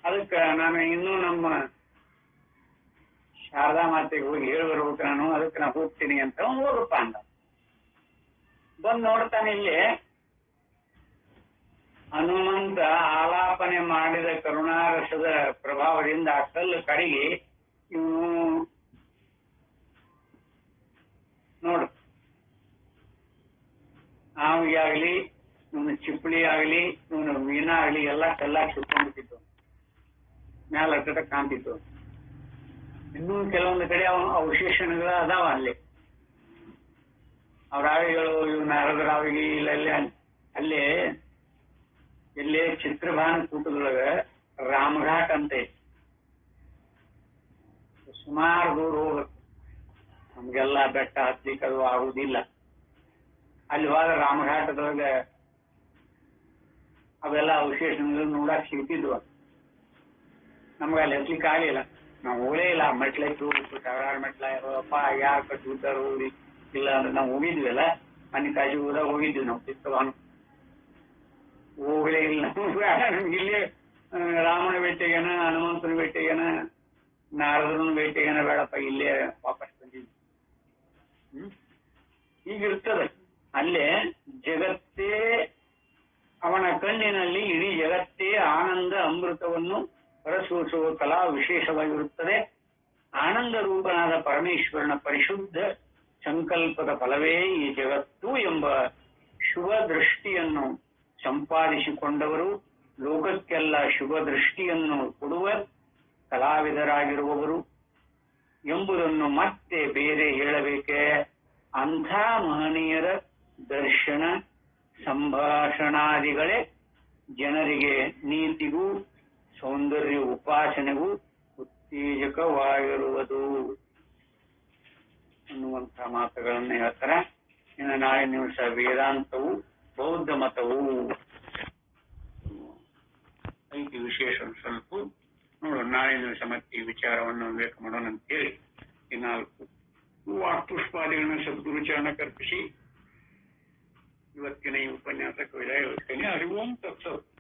ಅದಕ್ಕ ನಾನು ಇನ್ನೂ ನಮ್ಮ ಶಾರದಾ ಮಾತೆಗೆ ಹೋಗಿ ಹೇಳಿ ಬರ್ಬೇಕು ನಾನು, ಅದಕ್ಕೆ ನಾನು ಹೋಗ್ತೀನಿ ಅಂತ ಹೋಗಪ್ಪ ಅಂದ. ಬಂದು ನೋಡ್ತಾನೆ ಇಲ್ಲಿ ಹನುಮಂತ ಆಲಾಪನೆ ಮಾಡಿದ ಕರುಣಾರಸದ ಪ್ರಭಾವದಿಂದ ಆ ಕಲ್ಲು ಕರಗಿ ಇವನು ನೋಡು ಹಾವಿಗೆ ಆಗ್ಲಿ, ಇವನು ಚಿಪ್ಪಳಿ ಆಗ್ಲಿ, ಇವನು ಮೀನ ಆಗ್ಲಿ ಎಲ್ಲ ಕಲ್ಲಾಗಿ ಸುಟ್ಕೊಂಡ್ಬಿಟ್ಟಿತ್ತು, ಮ್ಯಾಲ ಅಟ್ಟಟ ಕಾಣ್ತಿತ್ತು. ಇನ್ನೂ ಕೆಲವೊಂದು ಕಡೆ ಅವಶೇಷಣಗಳ ಅದಾವ ಅಲ್ಲಿ. ಅವ್ರ ಆವಿಗಳು, ಇವ್ ನಾರದ ರಾವಿಗೆ ಇಲ್ಲೆಲ್ಲ ಅಲ್ಲೇ ಎಲ್ಲೇ ಚಿತ್ರಭಾನ ಕೂಟದೊಳಗ ರಾಮಘಾಟ್ ಅಂತ ಐತಿ. ಸುಮಾರು ದೂರ ಹೋಗ್ಬೇಕು, ನಮ್ಗೆಲ್ಲ ಬೆಟ್ಟ ಹತ್ಲಿಕ್ಕೆ ಅದು ಆಗುದಿಲ್ಲ. ಅಲ್ಲಿ ಹೋದ ರಾಮಘಾಟದೊಳಗ ಅವೆಲ್ಲ ಅವಶೇಷಗಳು ನೋಡಕ್ ಸಿಗ್ತಿದ್ವು. ನಮ್ಗೆ ಅಲ್ಲಿ ಹತ್ಲಿಕ್ಕೆ ಆಗಲಿಲ್ಲ, ನಾವು ಹೋಗಲೇ ಇಲ್ಲ. ಮೆಟ್ಲಕ್ಕೆ ಹೋಗ್ಬೇಕು, ಸಾವಿರಾರು ಮೆಟ್ಲ ಇರೋಪ್ಪ, ಯಾರು ಕಟ್ಬಿಡ್ತಾರ ಹೋಗಿ ಇಲ್ಲ ಅಂದ್ರೆ ನಾವು ಹೋಗಿದ್ವಲ್ಲ, ಮನೆ ಊರಾಗ ಹೋಗಿದ್ವಿ ನಾವು ಚಿತ್ರಭಾನ. ಹೋಗಲೇ ಇಲ್ಲ ನಮ್ಗೆ. ಇಲ್ಲೇ ರಾಮನ ಭೇಟಿಗೇನ, ಹನುಮಂತನ ಭೇಟಿಗೇನ, ನಾರದನ ಭೇಟಿಗೇನ ಬೇಡಪ್ಪ, ಇಲ್ಲೇ ವಾಪಸ್ ಬಂದಿದ್ವಿ. ಹೀಗಿರ್ತದೆ. ಅಲ್ಲೇ ಜಗತ್ತೇ ಅವನ ಕಣ್ಣಿನಲ್ಲಿ ಇಡೀ ಜಗತ್ತೇ ಆನಂದ ಅಮೃತವನ್ನು ಹೊರಸೂಸುವ ಕಲಾ ವಿಶೇಷವಾಗಿರುತ್ತದೆ. ಆನಂದ ರೂಪನಾದ ಪರಮೇಶ್ವರನ ಪರಿಶುದ್ಧ ಸಂಕಲ್ಪದ ಫಲವೇ ಈ ಜಗತ್ತು ಎಂಬ ಶುಭ ದೃಷ್ಟಿಯನ್ನು ಸಂಪಾದಿಸಿಕೊಂಡವರು, ಲೋಕಕ್ಕೆಲ್ಲ ಶುಭ ದೃಷ್ಟಿಯನ್ನು ಕೊಡುವ ಕಲಾವಿದರಾಗಿರುವವರು ಎಂಬುದನ್ನು ಮತ್ತೆ ಬೇರೆ ಹೇಳಬೇಕೆ? ಅಂಥ ಮಹನೀಯರ ದರ್ಶನ ಸಂಭಾಷಣಾದಿಗಳೇ ಜನರಿಗೆ ನೀತಿಗೂ ಸೌಂದರ್ಯ ಉಪಾಸನೆಗೂ ಉತ್ತೇಜಕವಾಗಿರುವುದು ಅನ್ನುವಂಥ ಮಾತುಗಳನ್ನು ಹೇಳ್ತಾರೆ. ಇನ್ನು ನಾಳೆ ದಿವಸ ವೇದಾಂತವು ಬೌದ್ಧ ಮತವು ಐತಿ ವಿಶೇಷ ಸ್ವಲ್ಪ ನೋಡೋಣ. ನಾಳೆ ದಿವಸ ಮತ್ತೆ ಈ ವಿಚಾರವನ್ನು ವಿವೇಕ ಮಾಡೋಣ ಅಂತೇಳಿ ಈ 4 ವಾಕ್ಪುಷ್ಪಾದಿಗಳನ್ನ ಸದ್ಗುರು ಚರಣ ಕರ್ಪಿಸಿ ಇವತ್ತಿನ ಈ ಉಪನ್ಯಾಸಕ್ಕೆ ವಿದಾಯ ಹೇಳ್ತೇನೆ. ಹರಿ ಓಂ ತತ್ಸತ್.